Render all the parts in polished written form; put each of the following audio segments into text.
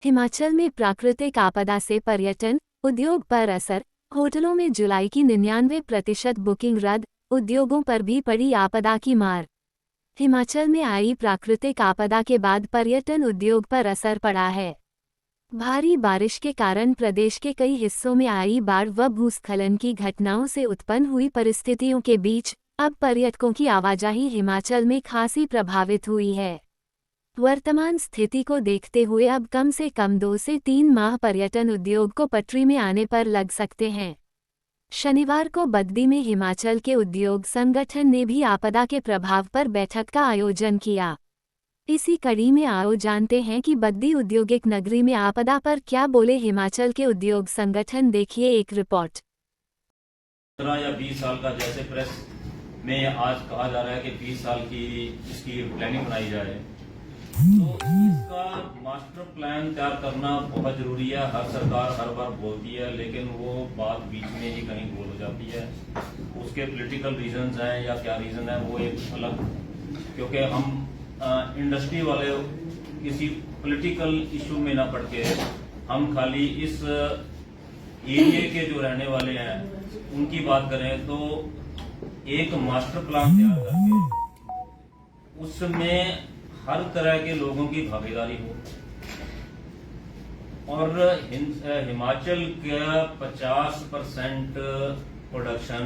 हिमाचल में प्राकृतिक आपदा से पर्यटन उद्योग पर असर। होटलों में जुलाई की 99% बुकिंग रद्द, उद्योगों पर भी पड़ी आपदा की मार। हिमाचल में आई प्राकृतिक आपदा के बाद पर्यटन उद्योग पर असर पड़ा है। भारी बारिश के कारण प्रदेश के कई हिस्सों में आई बाढ़ व भूस्खलन की घटनाओं से उत्पन्न हुई परिस्थितियों के बीच अब पर्यटकों की आवाजाही हिमाचल में खासी प्रभावित हुई है। वर्तमान स्थिति को देखते हुए अब कम से कम 2 से 3 माह पर्यटन उद्योग को पटरी में आने पर लग सकते हैं। शनिवार को बद्दी में हिमाचल के उद्योग संगठन ने भी आपदा के प्रभाव पर बैठक का आयोजन किया। इसी कड़ी में आओ जानते हैं कि बद्दी औद्योगिक नगरी में आपदा पर क्या बोले हिमाचल के उद्योग संगठन। देखिए एक रिपोर्ट। 15 या 20 साल का जैसे प्रेस में आज कहा जा रहा है कि 20 साल की इसकी प्लानिंग बनाई जाए, तो इसका मास्टर प्लान तैयार करना बहुत जरूरी है। हर सरकार हर बार बोलती है, लेकिन वो बात बीच में ही कहीं बोल हो जाती है। उसके पॉलिटिकल रीजंस हैं या क्या रीजन है वो एक अलग, क्योंकि हम इंडस्ट्री वाले किसी पॉलिटिकल इशू में ना पड़ के हम खाली इस एरिया के जो रहने वाले हैं उनकी बात करें, तो एक मास्टर प्लान तैयार करके उसमें हर तरह के लोगों की भागीदारी हो और हिमाचल का 50% प्रोडक्शन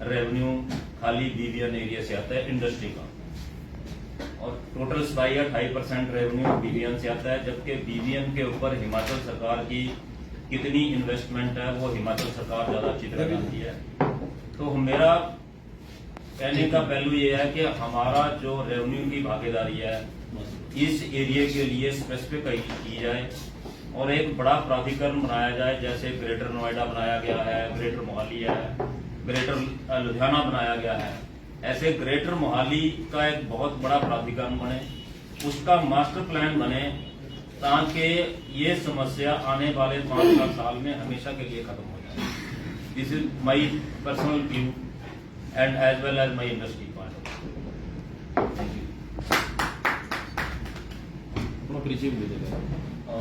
रेवेन्यू खाली बीबीएन एरिया से आता है इंडस्ट्री का, और टोटल सप्लाई 28% रेवेन्यू बीबीएन से आता है। जबकि बीबीएन के ऊपर हिमाचल सरकार की कितनी इन्वेस्टमेंट है वो हिमाचल सरकार ज्यादा अच्छी तरह जानती है। तो मेरा कहने का पहलू ये है कि हमारा जो रेवेन्यू की भागीदारी है इस एरिया के लिए स्पेसिफिक की जाए और एक बड़ा प्राधिकरण बनाया जाए। जैसे ग्रेटर नोएडा बनाया गया है, ग्रेटर मोहाली है, ग्रेटर लुधियाना बनाया गया है, ऐसे ग्रेटर मोहाली का एक बहुत बड़ा प्राधिकरण बने, उसका मास्टर प्लान बने, ताकि ये समस्या आने वाले 5 साल में हमेशा के लिए खत्म हो जाए। This is my personal view and as well as my industry part. Thank you.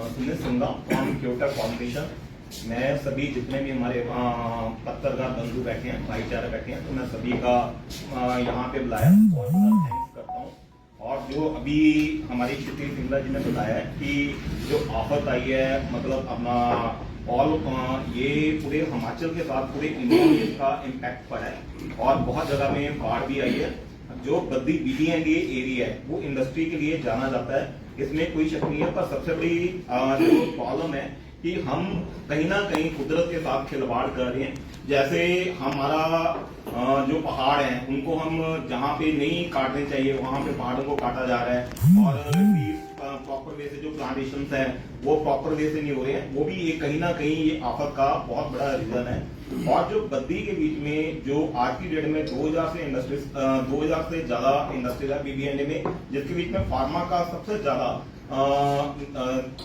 Sunil Singha from Kyoto foundation. मैं सभी जितने भी हमारे पत्रकार बंधु बैठे हैं, भाईचारा बैठे हैं, तो मैं सभी का यहाँ पे बुलाया और थैंक्स करता हूँ। और जो अभी हमारी श्रुति सिंगला जी ने बताया है कि जो आफत आई है, मतलब अपना ये पूरे हिमाचल के साथ पूरे इंडिया में इसका इम्पैक्ट पड़ा है और बहुत जगह में बाढ़ भी आई है। जो बद्दी बीबीएन एरिया है वो इंडस्ट्री के लिए जाना जाता है, इसमें कोई शक नहीं है। पर सबसे बड़ी जो प्रॉब्लम है कि हम कहीं ना कहीं कुदरत के साथ खिलवाड़ कर रहे हैं। जैसे हमारा जो पहाड़ है उनको हम जहाँ पे नहीं काटने चाहिए वहां पे पहाड़ों को काटा जा रहा है, और प्रॉपर वे से जो प्लांटेशन है वो प्रॉपर वे से नहीं हो रहे हैं। वो भी एक कहीं ना कहीं ये आफत का बहुत बड़ा रीजन है। और जो बद्दी के बीच में जो आज की डेट में 2000 से ज्यादा इंडस्ट्रीज है बीबीएन में, जिसके बीच में फार्मा का सबसे ज्यादा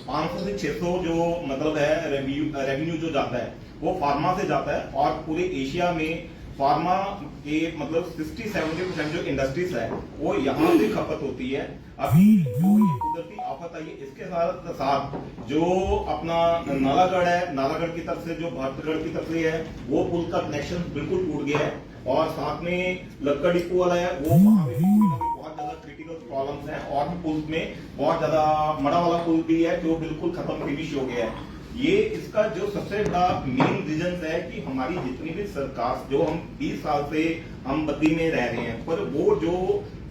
500 से 600 जो मतलब है रेवेन्यू जो जाता है वो फार्मा से जाता है। और पूरे एशिया में फार्मा के मतलब 60-70% जो इंडस्ट्रीज है वो यहाँ से खपत होती है। अभी जो ये कुदरती आफत आई है इसके साथ साथ जो अपना नालागढ़ है, नालागढ़ की तरफ से जो भरतगढ़ की तरफ से है वो पुल का कनेक्शन बिल्कुल टूट गया है। और साथ में लक्कड़ डिपो वाला है वो वहां पे भी बहुत ज्यादा क्रिटिकल प्रॉब्लम्स हैं। और पुल में बहुत ज्यादा मड़ा वाला पुल भी है जो बिल्कुल खत्म फिनिश हो गया है। ये इसका जो सबसे बड़ा मेन रीजन है कि हमारी जितनी भी सरकार, जो हम 20 साल से हम बद्दी में रह रहे हैं, पर वो जो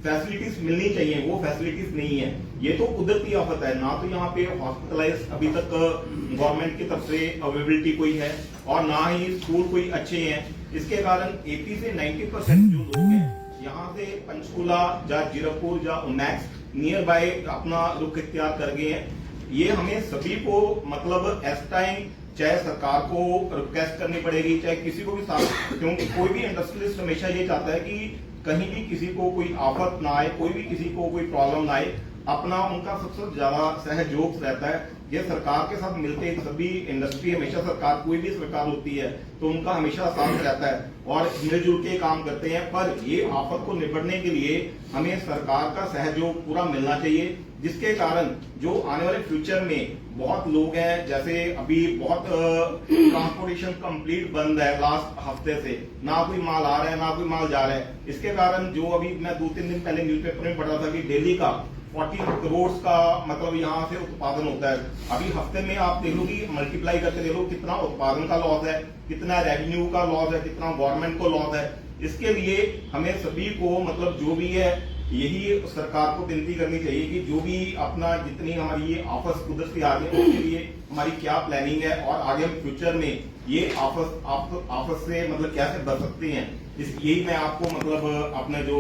फैसिलिटीज मिलनी चाहिए वो फैसिलिटीज नहीं है। ये तो कुदरती आफत है, ना तो यहाँ पे हॉस्पिटलाइज अभी तक गवर्नमेंट की तरफ से अवेलेबिलिटी कोई है और ना ही स्कूल कोई अच्छे हैं। इसके कारण 80 से 90% जो लोग हैं यहाँ से पंचकूला या जीरकपुर या उन्नैक्स नियर बाय अपना रुख इख्तियार कर गए हैं। ये हमें सभी को मतलब एस टाइम चाहे सरकार को रिक्वेस्ट करनी पड़ेगी, चाहे किसी को भी साथ, क्योंकि कोई भी इंडस्ट्रियलिस्ट हमेशा ये चाहता है कि कहीं भी किसी को कोई आफत ना आए, कोई भी किसी को कोई प्रॉब्लम ना आए। अपना उनका सबसे ज्यादा सहयोग रहता है। ये सरकार के साथ मिलते सभी इंडस्ट्री, हमेशा सरकार कोई भी सरकार होती है तो उनका हमेशा साथ रहता है और मिलजुल के काम करते हैं। पर ये आफत को निपटने के लिए हमें सरकार का सहयोग पूरा मिलना चाहिए, जिसके कारण जो आने वाले फ्यूचर में बहुत लोग हैं, जैसे अभी बहुत ट्रांसपोर्टेशन कंप्लीट बंद है लास्ट हफ्ते से, ना कोई माल आ रहा है ना कोई माल जा रहा है। इसके कारण जो अभी मैं 2-3 दिन पहले न्यूज़पेपर में पढ़ रहा था कि दिल्ली का 40 करोड़ का मतलब यहाँ से उत्पादन होता है। अभी हफ्ते में आप देख लो कि मल्टीप्लाई करके देख लो कितना उत्पादन का लॉस है, कितना रेवेन्यू का लॉस है, कितना गवर्नमेंट को लॉस है। इसके लिए हमें सभी को मतलब जो भी है यही सरकार को विनती करनी चाहिए कि जो भी अपना जितनी हमारी ये आफत कुदरती आ रही है उसके लिए हमारी क्या प्लानिंग है और आगे हम फ्यूचर में ये आफत से मतलब कैसे बच सकते हैं। यही मैं आपको मतलब अपने जो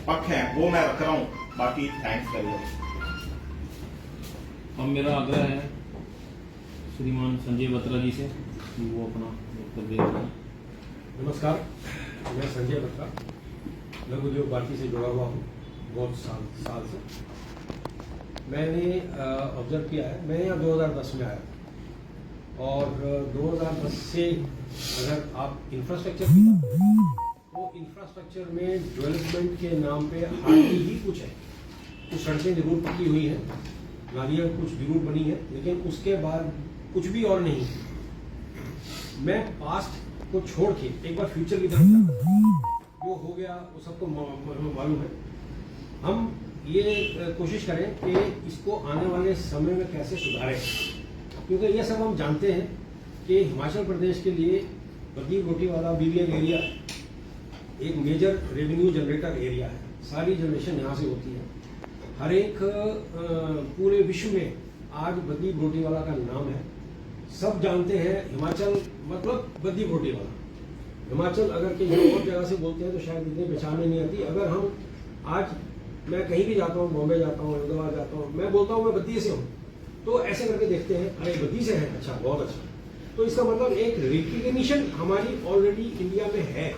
पक्ष है वो मैं रख रहा हूँ। बाकी थैंक्स करिए। अब मेरा आग्रह है श्रीमान संजय बत्रा जी से कि वो अपना वक्तव्य दें। नमस्कार, मैं संजय बत्रा लघु उद्योग भारती से जुड़ा हुआ हूँ बहुत साल से। मैंने ऑब्जर्व किया है, मैं यहाँ 2010 में आया और 2010 से अगर आप इंफ्रास्ट्रक्चर की बात करें तो इंफ्रास्ट्रक्चर में डेवलपमेंट के नाम पे हार्डली ही कुछ है। कुछ सड़कें जरूर पकी हुई हैं, नालियाँ कुछ जरूर बनी है, लेकिन उसके बाद कुछ भी और नहीं। मैं पास्ट को छोड़ के एक बार फ्यूचर की तरफ जो हो गया वो सबको मालूम है। हम ये कोशिश करें कि इसको आने वाले समय में कैसे सुधारें, क्योंकि ये सब हम जानते हैं कि हिमाचल प्रदेश के लिए बद्दी गोटीवाला बीबीएन एरिया एक मेजर रेवेन्यू जनरेटर एरिया है। सारी जनरेशन यहाँ से होती है। हर एक पूरे विश्व में आज बद्दी गोटीवाला का नाम है। सब जानते हैं हिमाचल मतलब बद्दी गोटीवाला। हिमाचल अगर कहीं और जगह से बोलते हैं तो शायद इतनी पहचान नहीं आती। अगर हम आज मैं कहीं भी जाता हूँ, बॉम्बे जाता हूँ, अहमदाबाद जाता हूँ, मैं बोलता हूँ मैं बद्दी से हूँ, तो ऐसे करके देखते हैं अरे बद्दी से है, अच्छा बहुत अच्छा। तो इसका मतलब एक रिकग्निशन हमारी ऑलरेडी इंडिया में है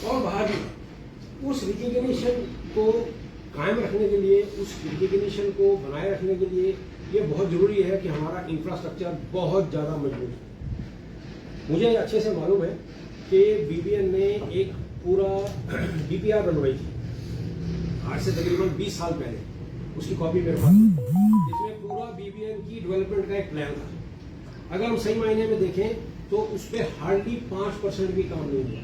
और बाहर भी। उस रिकग्निशन को कायम रखने के लिए, उस रिकग्निशन को बनाए रखने के लिए ये बहुत जरूरी है कि हमारा इंफ्रास्ट्रक्चर बहुत ज्यादा मजबूत है। मुझे अच्छे से मालूम है कि बीबीएन ने एक पूरा डीपीआर बनवाई थी आज से तकरीबन 20 साल पहले। उसकी कॉपी मेरे पास है, जिसमें पूरा बीबीएन की डेवलपमेंट का एक प्लान था। अगर हम सही मायने में देखें तो उस पर हार्डली 5% भी काम नहीं हुआ।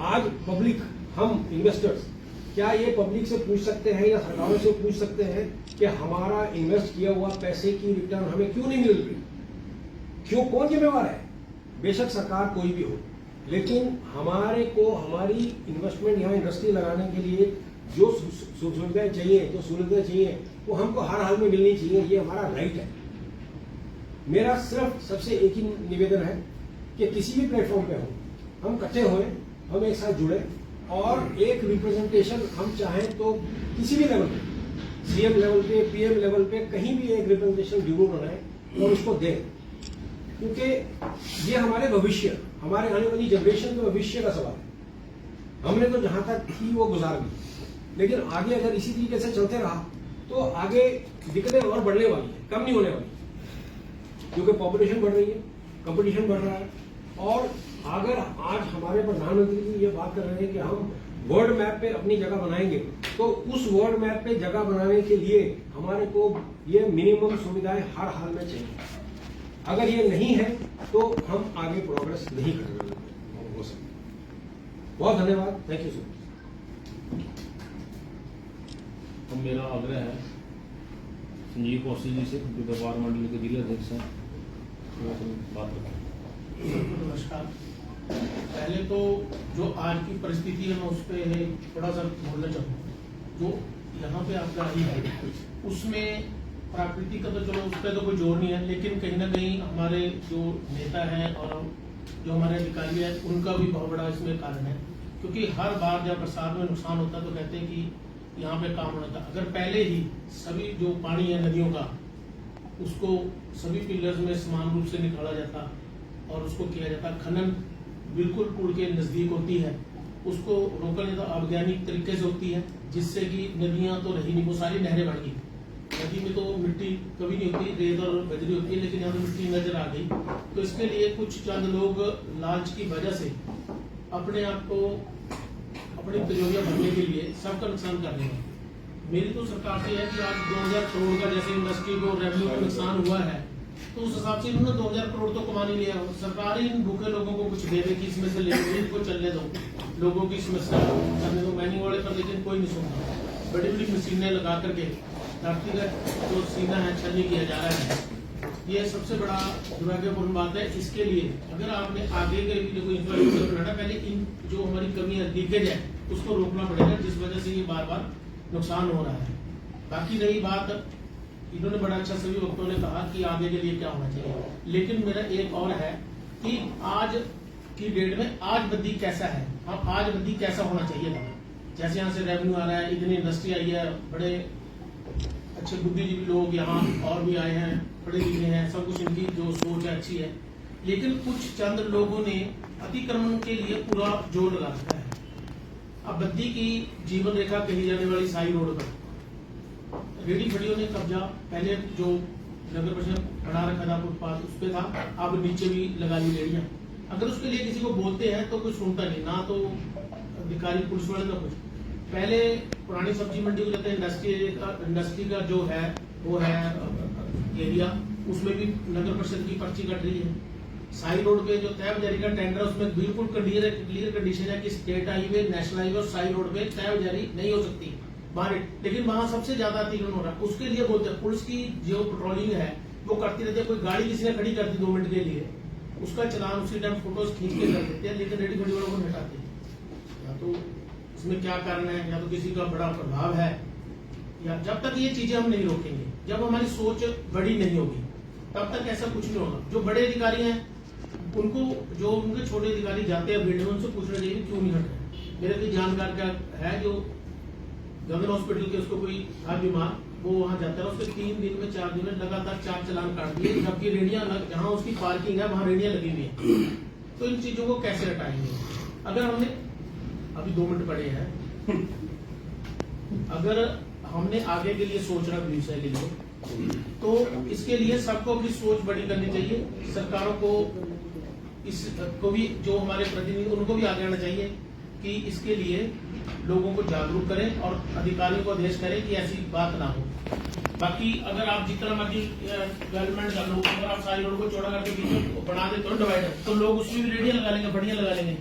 आज पब्लिक, हम इन्वेस्टर्स, क्या ये पब्लिक से पूछ सकते हैं या सरकारों से पूछ सकते हैं कि हमारा इन्वेस्ट किया हुआ पैसे की रिटर्न हमें क्यों नहीं मिल रही? क्यों, कौन जिम्मेवार है? बेशक सरकार कोई भी हो, लेकिन हमारे को हमारी इन्वेस्टमेंट यहाँ इंडस्ट्री लगाने के लिए जो सुविधाएं चाहिए, जो सुविधाएं चाहिए वो हमको हर हाल में मिलनी चाहिए। ये हमारा राइट है। मेरा सिर्फ सबसे एक ही निवेदन है कि किसी भी प्लेटफॉर्म पे हो, हम इकट्ठे हुए, हम एक साथ जुड़े और एक रिप्रेजेंटेशन हम चाहें तो किसी भी लेवल पे, सीएम लेवल पे, पीएम लेवल पे, कहीं भी एक रिप्रेजेंटेशन जरूर बनाए और उसको दें, क्योंकि ये हमारे भविष्य, हमारे आने वाली जनरेशन के भविष्य का सवाल है। हमने तो जहां तक थी वो गुजार दी, लेकिन आगे अगर इसी तरीके से चलते रहा तो आगे दिक्कतें और बढ़ने वाली है, कम नहीं होने वाली, क्योंकि पॉपुलेशन बढ़ रही है, कंपटीशन बढ़ रहा है। और अगर आज हमारे प्रधानमंत्री जी ये बात कर रहे हैं कि हम वर्ल्ड मैप पे अपनी जगह बनाएंगे, तो उस वर्ल्ड मैप पे जगह बनाने के लिए हमारे को ये मिनिमम सुविधाएं हर हाल में चाहिए। अगर ये नहीं है तो हम आगे प्रोग्रेस नहीं कर सकते। बहुत धन्यवाद, थैंक यू सो मच। अब मेरा आग्रह है संजीव कौशल जी से, जो व्यापार मंडल के जिला अध्यक्ष हैं, वो बात बताएं। नमस्कार। पहले तो जो आज की परिस्थिति है मैं उस पर थोड़ा सा बोलना चाहूँगा। जो यहाँ पे आपका आई है उसमें प्राकृतिक का तो चलो उस पर तो कोई जोर नहीं है, लेकिन कहीं ना कहीं हमारे जो नेता हैं और जो हमारे अधिकारी हैं उनका भी बहुत बड़ा इसमें कारण है। क्योंकि हर बार जब बरसात में नुकसान होता है तो कहते हैं कि यहाँ पे काम होना था। अगर पहले ही सभी जो पानी है नदियों का उसको सभी पिलर्स में समान रूप से निकाला जाता और उसको किया जाता, खनन बिल्कुल पुल के नजदीक होती है, उसको रोका जाता अवैज्ञानिक तरीके से होती है, जिससे कि नदियां तो रही नहीं, वो सारी नहरें बन गई। नदी में तो मिट्टी कभी नहीं होती, रेत और बजरी होती है, लेकिन यहाँ तो मिट्टी नजर आ गई। तो इसके लिए कुछ चंद लोग लालच की वजह से अपने आप को अपनी तिजोरियां भरने के लिए सबका नुकसान कर रहे हैं। मेरी तो सरकार से है कि आज 2000 करोड़ का जैसे इंडस्ट्री को रेवेन्यू का नुकसान हुआ है, तो उस हिसाब से इन्होंने 2000 करोड़ तो कमा नहीं लिया। सरकार ही इन भूखे लोगों को कुछ दे दे कि इसमें से ले लो, इनको चलने दो, लोगों की समस्या करने दो मैनिंग वाले पर, लेकिन कोई नहीं सुनता। बड़ी बड़ी मशीनें लगा करके धरती का जो सीना है छलनी किया जा रहा है, ये सबसे बड़ा दुर्भाग्यपूर्ण बात है। इसके लिए अगर आपने आगे के लिए कोई इंफ्रास्ट्रक्चर बनाना, पहले इन जो हमारी कमी है, लीकेज है, उसको रोकना पड़ेगा, जिस वजह से ये बार बार नुकसान हो रहा है। बाकी रही बात, इन्होंने बड़ा अच्छा सभी वक्तों ने कहा कि आगे के लिए क्या होना चाहिए, लेकिन मेरा एक और है कि आज की डेट में आज बद्दी कैसा है, अब आज बद्दी कैसा होना चाहिए था। जैसे यहाँ से रेवेन्यू आ रहा है, इतनी इंडस्ट्री आई है, बड़े अच्छे बुद्धिजीवी लोग यहाँ और भी आए हैं, पढ़े लिखे हैं, सब कुछ इनकी जो सोच है अच्छी है, लेकिन कुछ चंद लोगों ने अतिक्रमण के लिए पूरा जोर लगा रखा है। अब बद्दी की जीवन रेखा कही जाने वाली साई रोड पर रेडी फड़ियों ने कब्जा, पहले जो नगर परिषद बना रखा था फुटपाथ उस पे था, अब नीचे भी लगा ली रेडियां। अगर उसके लिए किसी को बोलते हैं तो कोई सुनता नहीं, ना तो अधिकारी पुलिस वाले ना कुछ। पहले पुरानी सब्जी मंडी को जाते इंडस्ट्री का जो है वो है एरिया, उसमें भी नगर परिषद की पर्ची कट रही है। साई रोड पे जो तय जारी का टेंडर है उसमें बिल्कुल क्लियर कंडीशन है कि स्टेट हाईवे, नेशनल हाईवे और साई रोड पे तय जारी नहीं हो सकती बाहर, लेकिन वहां सबसे ज्यादा अतिक्रमण हो रहा है। उसके लिए बोलते हैं पुलिस की जो पेट्रोलिंग है वो करती रहती है, कोई गाड़ी किसी ने खड़ी कर दी 2 मिनट के लिए, उसका चलान उसी टाइम फोटोज खींच के कर देते हैं, लेकिन रेडी फड़ी वालों को हटाते हैं। या तो इसमें क्या कारण है, या तो किसी का बड़ा प्रभाव है, या जब तक ये चीजें हम नहीं रोकेंगे, जब हमारी सोच बड़ी नहीं होगी, तब तक ऐसा कुछ नहीं होगा। जो बड़े अधिकारी हैं उनको, जो उनके छोटे अधिकारी जाते हैं फील्ड में, उनसे पूछना चाहिए क्यों नहीं हट रहे। मेरे कोई जानकार का है जो गगन हॉस्पिटल के, उसको कोई था बीमार, वो वहां जाता है, उसके 3 दिन में 4 दिन में लगातार 4 चालान काट दिए, जबकि रेडियां जहां उसकी पार्किंग है वहां रेडियां लगी हुई है। तो इन चीजों को कैसे हटाएंगे? अगर हमने अभी 2 मिनट पड़े हैं, अगर हमने आगे के लिए सोचना विषय के लिए, तो इसके लिए सबको अपनी सोच बड़ी करनी चाहिए। सरकारों को इसको भी, जो हमारे प्रतिनिधि उनको भी आगे आना चाहिए कि इसके लिए लोगों को जागरूक करें और अधिकारियों को आदेश करें कि ऐसी बात ना हो। बाकी अगर आप जितना मर्जी डेवलपमेंट कर लो, अगर आप सारी रोड को चौड़ा करके बीच में बना देते हो डिवाइडर, तो लोग उसमें भी रेडियां लगा लेंगे, बढ़िया लगा लेंगे,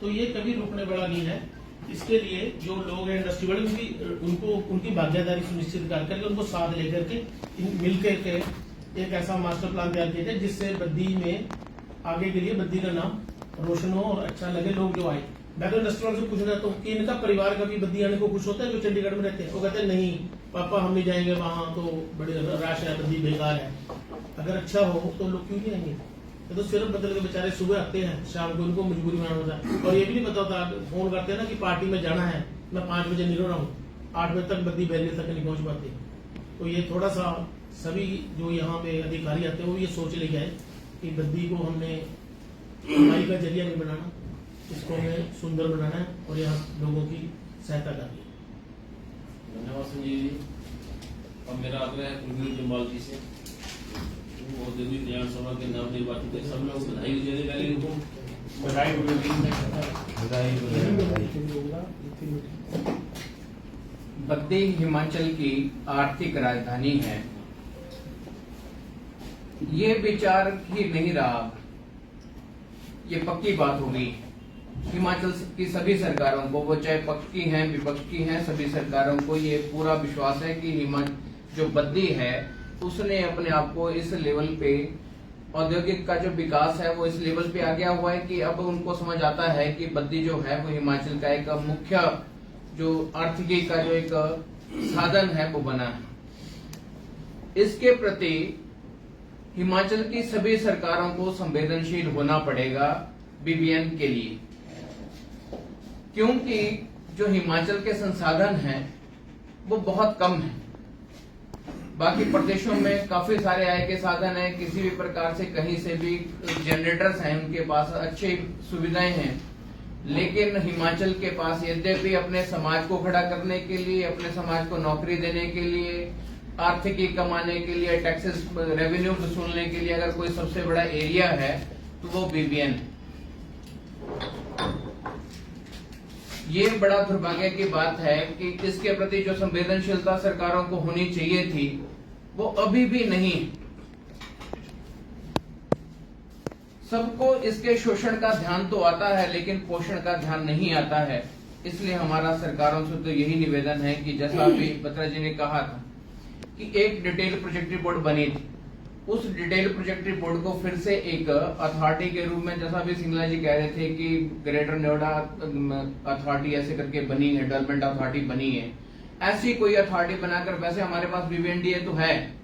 तो ये कभी रुकने वाला नहीं है। इसके लिए जो लोग हैं इंडस्ट्री वाले, उनको उनकी भागीदारी सुनिश्चित करके उनको साथ लेकर के मिलकर के एक ऐसा मास्टर प्लान तैयार किया जाए जिससे बद्दी में आगे के लिए बद्दी का नाम रोशन हो और अच्छा लगे लोग जो आए। मैं तो इंडस्ट्री वालों से पूछना चाहता हूँ कि इनका परिवार कभी बद्दी आने को खुश होता है जो चंडीगढ़ में रहते हैं? वो कहते हैं नहीं पापा हम नहीं जाएंगे वहां, तो बड़ी राश है, बद्दी बेकार है। अगर अच्छा हो तो लोग क्यों नहीं आएंगे? तो सिर्फ बदल के बेचारे सुबह आते हैं, शाम को उनको मजबूरी में आना होता है, और ये भी नहीं पता होता, फोन करते हैं ना कि पार्टी में जाना है, मैं 5 बजे निकल रहा हूँ, 8 बजे तक बद्दी बैरली तक नहीं पहुंच पाते। तो ये थोड़ा सा सभी जो यहाँ पे अधिकारी आते हैं वो ये सोच ले गए कि बद्दी को हमने कमाई का जरिया नहीं बनाना, इसको हमें सुंदर बनाना है और यहाँ लोगों की सहायता करनी है। धन्यवाद संजय जी। अब मेरा आग्रह है कुलवीर जम्वाल जी से, वो दिल्ली विधानसभा के नव निर्वाचित है, सब लोग बधाई देने वाले उनको बधाई। बद्दी हिमाचल की आर्थिक राजधानी है, ये विचार ही नहीं रहा, ये पक्की बात होगी। हिमाचल की सभी सरकारों को, वो चाहे पक्की हैं विपक्ष की हैं, सभी सरकारों को ये पूरा विश्वास है कि जो बद्दी है उसने अपने आप को इस लेवल पे, औद्योगिक का जो विकास है वो इस लेवल पे आ गया हुआ है कि अब उनको समझ आता है कि बद्दी जो है वो हिमाचल का एक मुख्य जो आर्थिकी का जो एक साधन है वो बना है। इसके प्रति हिमाचल की सभी सरकारों को संवेदनशील होना पड़ेगा बीबीएन के लिए, क्योंकि जो हिमाचल के संसाधन हैं वो बहुत कम हैं। बाकी प्रदेशों में काफी सारे आय के साधन हैं, किसी भी प्रकार से कहीं से भी जनरेटर्स हैं, उनके पास अच्छी सुविधाएं हैं, लेकिन हिमाचल के पास यद्यपि अपने समाज को खड़ा करने के लिए, अपने समाज को नौकरी देने के लिए, आर्थिकी कमाने के लिए, टैक्सेस रेवेन्यू वसूलने के लिए अगर कोई सबसे बड़ा एरिया है तो वो बीबीएन। ये बड़ा दुर्भाग्य की बात है कि इसके प्रति जो संवेदनशीलता सरकारों को होनी चाहिए थी वो अभी भी नहीं। सबको इसके शोषण का ध्यान तो आता है लेकिन पोषण का ध्यान नहीं आता है। इसलिए हमारा सरकारों से तो यही निवेदन है कि जैसा अभी बत्रा जी ने कहा था कि एक डिटेल प्रोजेक्ट रिपोर्ट बनी थी, उस डिटेल प्रोजेक्ट रिपोर्ट को फिर से एक अथॉरिटी के रूप में, जैसा भी सिंगला जी कह रहे थे कि ग्रेटर नोएडा अथॉरिटी ऐसे करके बनी है, डेवलपमेंट अथॉरिटी बनी है, ऐसी कोई अथॉरिटी बनाकर, वैसे हमारे पास BVNDA तो है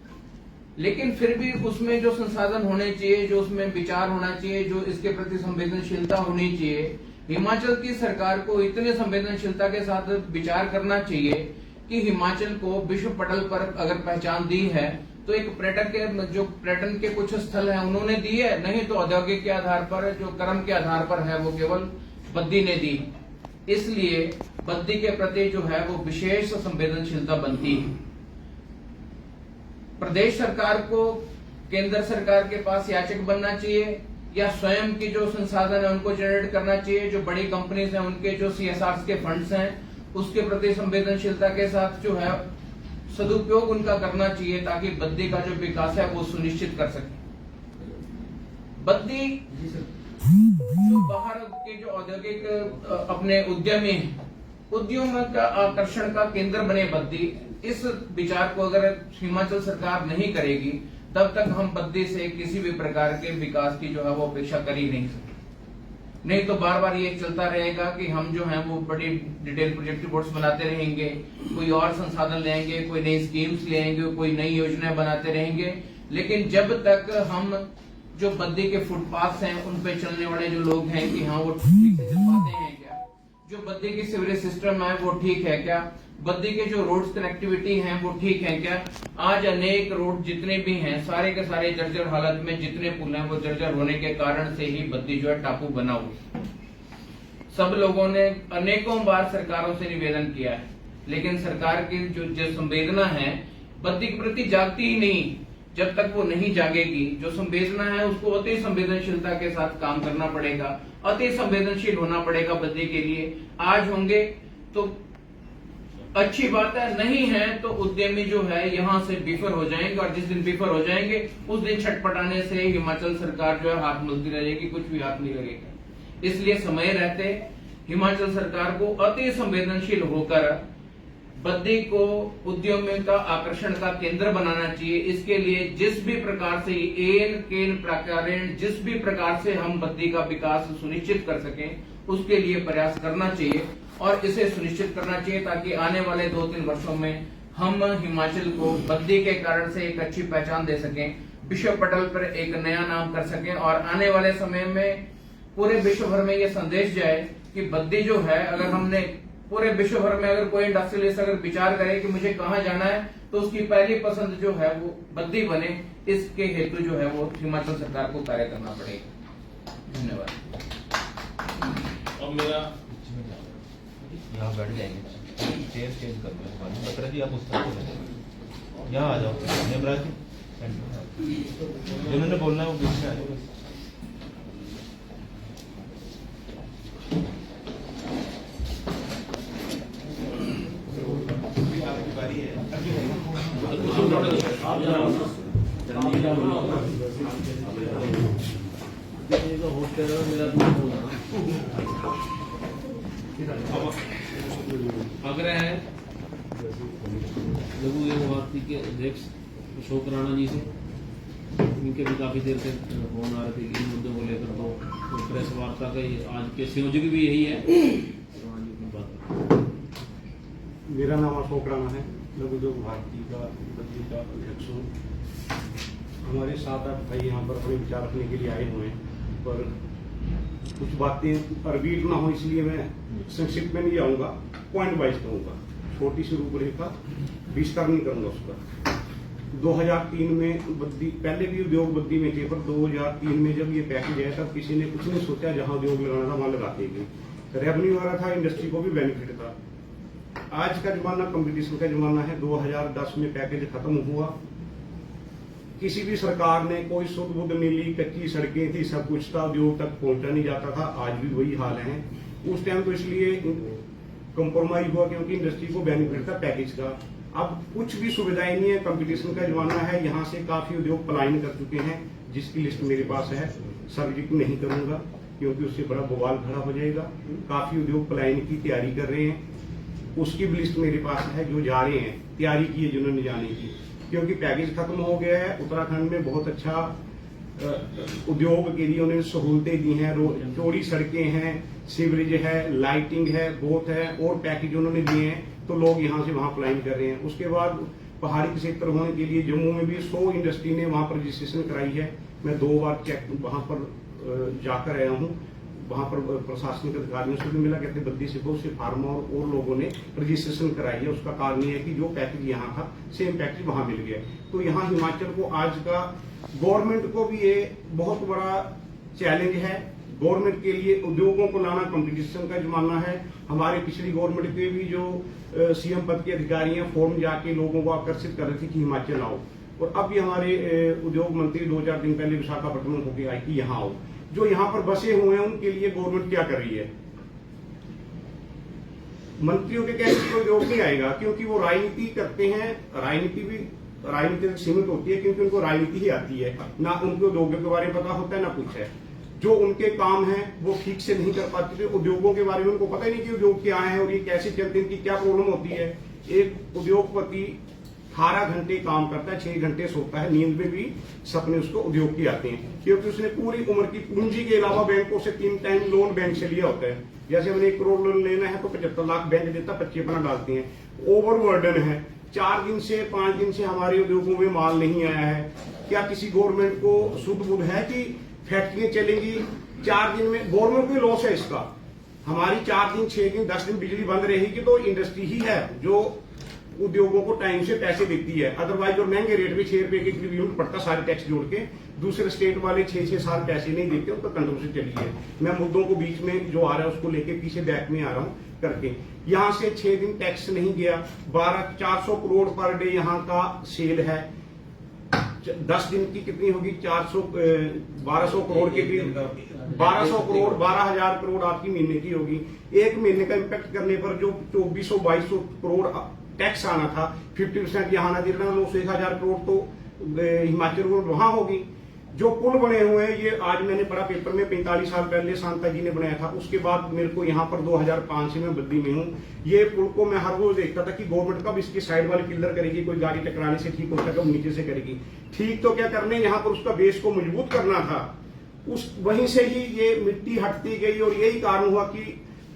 लेकिन फिर भी उसमें जो संसाधन होने चाहिए, जो उसमें विचार होना चाहिए, जो इसके प्रति संवेदनशीलता होनी चाहिए, हिमाचल की सरकार को इतने संवेदनशीलता के साथ विचार करना चाहिए कि हिमाचल को विश्व पटल पर अगर पहचान दी है तो एक पर्यटन के कुछ स्थल हैं उन्होंने दी है, नहीं तो औद्योगिक के आधार पर, जो कर्म के आधार पर है वो केवल बद्दी ने दी। इसलिए बद्दी के प्रति जो है वो विशेष संवेदनशीलता बनती है। प्रदेश सरकार को केंद्र सरकार के पास याचक बनना चाहिए या स्वयं की जो संसाधन है उनको जनरेट करना चाहिए। जो बड़ी कंपनीज हैं उनके जो CSR के फंड्स हैं उसके प्रति संवेदनशीलता के साथ जो है सदुपयोग उनका करना चाहिए ताकि बद्दी का जो विकास है वो सुनिश्चित कर सके। बद्दी जो बाहर के जो औद्योगिक अपने उद्यमी हैं, उद्यमों का आकर्षण का केंद्र बने बद्दी, इस विचार को अगर हिमाचल सरकार नहीं करेगी तब तक हम बद्दी से किसी भी प्रकार के विकास की जो है वो अपेक्षा कर ही नहीं सकते। नहीं तो बार बार ये चलता रहेगा कि हम जो है वो बड़ी डिटेल प्रोजेक्ट रिपोर्ट्स बनाते रहेंगे, कोई और संसाधन लेंगे, कोई नई स्कीम्स लेंगे, कोई नई योजनाएं बनाते रहेंगे, लेकिन जब तक हम जो बद्दी के फुटपाथ हैं उन पे चलने वाले जो लोग हैं कि हाँ वो ठीक से चल पाते हैं क्या, जो बद्दी की सीवरेज सिस्टम है वो ठीक है क्या, बद्दी के जो रोड्स कनेक्टिविटी हैं वो ठीक है क्या। आज अनेक रोड जितने भी हैं सारे के सारे जर्जर हालत में, जितने पुल हैं वो जर्जर होने के कारण से ही बद्दी जो है टापू बना हुआ। सब लोगों ने अनेकों बार सरकारों से निवेदन किया है लेकिन सरकार की जो संवेदना है बद्दी के प्रति जागती ही नहीं। जब तक वो नहीं जागेगी, जो संवेदना है उसको अति संवेदनशीलता के साथ काम करना पड़ेगा, अति संवेदनशील होना पड़ेगा बद्दी के लिए। आज होंगे तो अच्छी बात है, नहीं है तो उद्यमी जो है यहाँ से बिफर हो जाएंगे और जिस दिन बिफर हो जाएंगे उस दिन छटपटाने से हिमाचल सरकार जो है हाथ मलती रहेगी, कुछ भी हाथ नहीं लगेगा। इसलिए समय रहते हिमाचल सरकार को अति संवेदनशील होकर बद्दी को उद्यमियों का आकर्षण का केंद्र बनाना चाहिए। इसके लिए जिस भी प्रकार से जिस भी प्रकार से हम बद्दी का विकास सुनिश्चित कर सकें उसके लिए प्रयास करना चाहिए और इसे सुनिश्चित करना चाहिए ताकि आने वाले 2-3 वर्षों में हम हिमाचल को बद्दी के कारण से एक अच्छी पहचान दे सकें, विश्व पटल पर एक नया नाम कर सकें और आने वाले समय में पूरे विश्व भर में ये संदेश जाए कि बद्दी जो है, अगर हमने पूरे विश्व भर में अगर कोई इंडस्ट्रियलिस्ट अगर विचार करे कि मुझे कहाँ जाना है तो उसकी पहली पसंद जो है वो बद्दी बने। इसके हेतु जो है वो हिमाचल सरकार को कार्य करना पड़ेगा। धन्यवाद। अब मेरा यहाँ बैठ जाएंगे, चेयर चेंज कर दो। बत्रा जी आप उस तरफ यहाँ आ जाओ, नेबराज जी जिन्होंने बोलना है वो बीच में आ जाओ। आग्रह है लघु एवं भारती के अध्यक्ष अशोक राणा जी से, इनके भी काफी देर से फोन आ रहे थे इन मुद्दों को लेकर, तो प्रेस वार्ता का आज के संयोजक भी यही है। मेरा नाम अशोक राणा है, लघु उद्योग भारती का बद्दी का अध्यक्ष हूँ। हमारे 7-8 भाई यहाँ पर अपने विचार रखने के लिए आए हुए हैं, पर कुछ बातें रिपीट ना हो इसलिए मैं संक्षिप्त में नहीं आऊँगा, पॉइंट वाइज कहूँगा। छोटी सी रूपरेखा, विस्तार नहीं करूँगा उसका। 2003 में बद्दी, पहले भी उद्योग बद्दी में थे, पर 2003 में जब ये पैकेज आया तब किसी ने कुछ नहीं सोचा, जहाँ उद्योग लगाना था वहाँ लगाते गए। रेवेन्यू आ रहा था, इंडस्ट्री को भी बेनिफिट था। आज का जमाना कंपटीशन का जमाना है। 2010 में पैकेज खत्म हुआ, किसी भी सरकार ने कोई सुध बुध नहीं ली, कच्ची सड़कें थी, सब कुछ था, उद्योग तक पहुंचा नहीं जाता था। आज भी वही हाल है। उस टाइम तो इसलिए कंप्रोमाइज हुआ क्योंकि इंडस्ट्री को बेनिफिट था पैकेज का। अब कुछ भी सुविधाएं नहीं है, कंपटीशन का जमाना है, यहाँ से काफी उद्योग पलायन कर चुके हैं, जिसकी लिस्ट मेरे पास है, सर्जिक नहीं करूंगा क्योंकि उससे बड़ा बवाल खड़ा हो जाएगा। काफी उद्योग पलायन की तैयारी कर रहे हैं, उसकी भी लिस्ट मेरे पास है, जो जा रहे हैं, तैयारी की है जिन्होंने जाने की, क्योंकि पैकेज खत्म हो गया है। उत्तराखंड में बहुत अच्छा उद्योग के लिए उन्होंने सहूलतें दी हैं, चौड़ी सड़कें हैं, सीवरेज है, लाइटिंग है, बहुत है, और पैकेज उन्होंने दिए हैं, तो लोग यहाँ से वहां पलायन कर रहे हैं। उसके बाद पहाड़ी क्षेत्र होने के लिए जम्मू में भी 100 इंडस्ट्री ने वहां पर रजिस्ट्रेशन कराई है। मैं 2 बार चेक वहां पर जाकर आया हूँ, वहां पर प्रशासनिक अधिकारियों से भी मिला, कहते बद्दी से बहुत से फार्मा और लोगों ने रजिस्ट्रेशन कराई है। उसका कारण ये है कि जो पैकेज यहाँ था सेम पैकेज वहां मिल गया। तो यहाँ हिमाचल को आज का गवर्नमेंट को भी ये बहुत बड़ा चैलेंज है। गवर्नमेंट के लिए उद्योगों को लाना, कंपटीशन का जमाना है। हमारे पिछली गवर्नमेंट के भी जो सीएम पद के अधिकारी हैं, फॉर्म जाके लोगों को आकर्षित कर रहे थे कि हिमाचल आओ, और अब भी हमारे उद्योग मंत्री 2-4 दिन पहले विशाखापट्टनम होकर आए कि यहाँ आओ। जो यहाँ पर बसे हुए हैं उनके लिए गवर्नमेंट क्या कर रही है? मंत्रियों के कहने से कोई उद्योग नहीं आएगा, क्योंकि वो राजनीति करते हैं। राजनीति सीमित होती है क्योंकि उनको राजनीति ही आती है, ना उनको उद्योगों के बारे में पता होता है ना कुछ है। जो उनके काम है वो ठीक से नहीं कर पाते थे। उद्योगों के बारे में उनको पता ही नहीं कि उद्योग क्या है और ये कैसे चलते हैं, इनकी क्या प्रॉब्लम होती है। एक उद्योगपति 18 घंटे काम करता है, 6 घंटे सोता है, नींद में भी सपने उसको उद्योग की आते हैं, क्योंकि उसने पूरी उम्र की पूंजी के अलावा बैंकों से 3 टाइम लोन बैंक से लिया होता है। जैसे हमने 1 करोड़ लोन लेना है तो 75 लाख बैंक देता, 25 डालते हैं। ओवरबर्डन है। 4 दिन से 5 दिन से हमारे उद्योगों में माल नहीं आया है। क्या किसी गवर्नमेंट को सुध बुध है कि फैक्ट्रियां चलेंगी 4 दिन में? गवर्नमेंट को लॉस है इसका। हमारी 4 दिन 6 दिन 10 दिन बिजली बंद रहेगी तो इंडस्ट्री ही है जो उद्योगों को टाइम से पैसे देती है। अदरवाइज और महंगे रेट में 6 रुपए के करीब यूनिट पड़ता, सारे टैक्स जोड़ के। दूसरे स्टेट वाले 6-6 साल पैसे नहीं देते, उनका कंट्रोल से चली है। मैं मुद्दों को बीच में जो आ रहा है उसको लेके पीछे बैक में आ रहा हूँ करके। यहाँ से 6 दिन टैक्स नहीं गया, 400 करोड़ पर डे यहाँ का सेल है। 10 दिन की कितनी होगी? 1200 करोड़ के करीब, 1200 करोड़, 12,000 करोड़ आपकी महीने की होगी। एक महीने का इम्पैक्ट करने पर जो 2400-2200 करोड़ टैक्स आना था, 50% यहाँ ना देना, 900-1,000 करोड़ तो हिमाचल को वहां होगी। जो पुल बने हुए हैं, ये आज मैंने पढ़ा पेपर में, 45 साल पहले शांता जी ने बनाया था। उसके बाद मेरे को यहाँ पर 2005 से मैं बद्दी में हूँ। ये पुल को मैं हर रोज देखता था कि गवर्नमेंट कब इसकी साइड वाली पिलर करेगी, कोई गाड़ी टकराने से ठीक होता है, कब नीचे से करेगी। ठीक तो क्या करने, यहाँ पर उसका बेस को मजबूत करना था। वहीं से ही ये मिट्टी हटती गई और यही कारण हुआ कि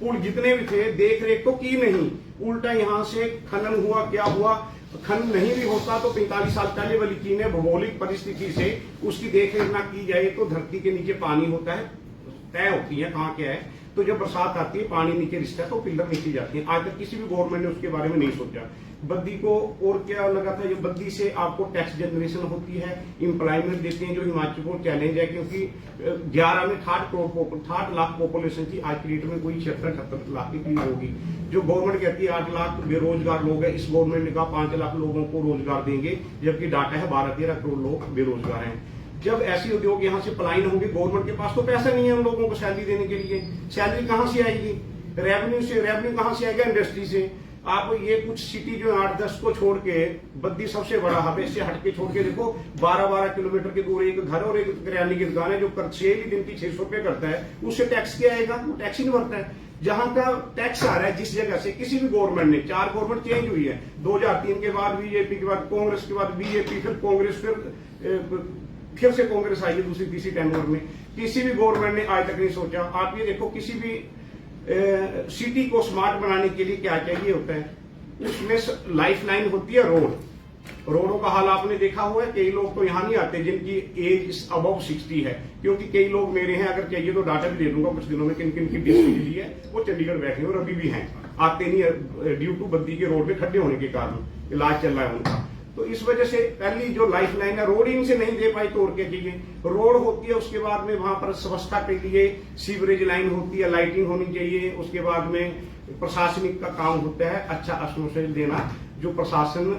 पुल जितने भी थे देख रेख तो की नहीं, उल्टा यहाँ से खनन हुआ। क्या हुआ? खनन नहीं भी होता तो 45 साल पहले वाली चीन है, भौगोलिक परिस्थिति से उसकी देखरेख ना की जाए तो धरती के नीचे पानी होता है, तय होती है कहाँ क्या है। तो जब बरसात आती है पानी नीचे रिश्ता है तो पिलर नीचे जाती है। आज तक किसी भी गवर्नमेंट ने उसके बारे में नहीं सोचा। बद्दी को और क्या लगा था, ये बद्दी से आपको टैक्स जनरेशन होती है, एम्प्लॉयमेंट देते हैं, जो हिमाचल को चैलेंज है, क्योंकि 11 में 68 लाख पॉपुलेशन थी, आज की डेट में कोई 76-78 लाख की होगी। जो गवर्नमेंट कहती है 8 लाख बेरोजगार लोग हैं, इस गवर्नमेंट ने कहा 5 लाख लोगों को रोजगार देंगे, जबकि डाटा है 12-13 करोड़ लोग बेरोजगार हैं। जब ऐसे उद्योग यहाँ से पलायन होंगे, गवर्नमेंट के पास तो पैसा नहीं है उन लोगों को सैलरी देने के लिए। सैलरी कहाँ से आएगी? रेवेन्यू से। रेवेन्यू कहाँ से आएगा? इंडस्ट्री से। आप ये कुछ सिटी जो 8-10 को छोड़ के, बद्दी सबसे बड़ा हब है, इससे हट के छोड़ के देखो 12-12 किलोमीटर के दूर एक घर और एक किराने की दुकान है, जो शेर ही दिन की 600 रुपये करता है, उससे टैक्स क्या आएगा? वो टैक्स ही नहीं भरता है। जहां का टैक्स आ रहा है जिस जगह से, किसी भी गवर्नमेंट ने, 4 गवर्नमेंट चेंज हुई है, 2003 के बाद बीजेपी के बाद कांग्रेस के बाद बीजेपी, फिर कांग्रेस, फिर से कांग्रेस आई है दूसरी तीसरी टेन्योर में। किसी भी गवर्नमेंट ने आज तक नहीं सोचा। आप ये देखो, किसी भी सिटी को स्मार्ट बनाने के लिए क्या चाहिए होता है, उसमें लाइफ लाइन होती है रोड। रोडों का हाल आपने देखा हुआ है। कई लोग तो यहाँ नहीं आते जिनकी एज अबव 60 है, क्योंकि कई लोग मेरे हैं, अगर चाहिए तो डाटा भी दे दूंगा कुछ दिनों में, किन किन की ड्यूटी के लिए वो चंडीगढ़ बैठे और अभी भी हैं, आते नहीं ड्यू टू बद्दी के रोड में खड्डे होने के कारण, इलाज चल रहा है उनका। तो इस वजह से पहली जो लाइफ लाइन है, रोड इनसे नहीं दे पाई तो और क्या चाहिए? रोड होती है, उसके बाद में वहां पर स्वच्छता के लिए सीवरेज लाइन होती है, लाइटिंग होनी चाहिए, उसके बाद में प्रशासनिक का काम होता है अच्छा आश्वासन देना, जो प्रशासन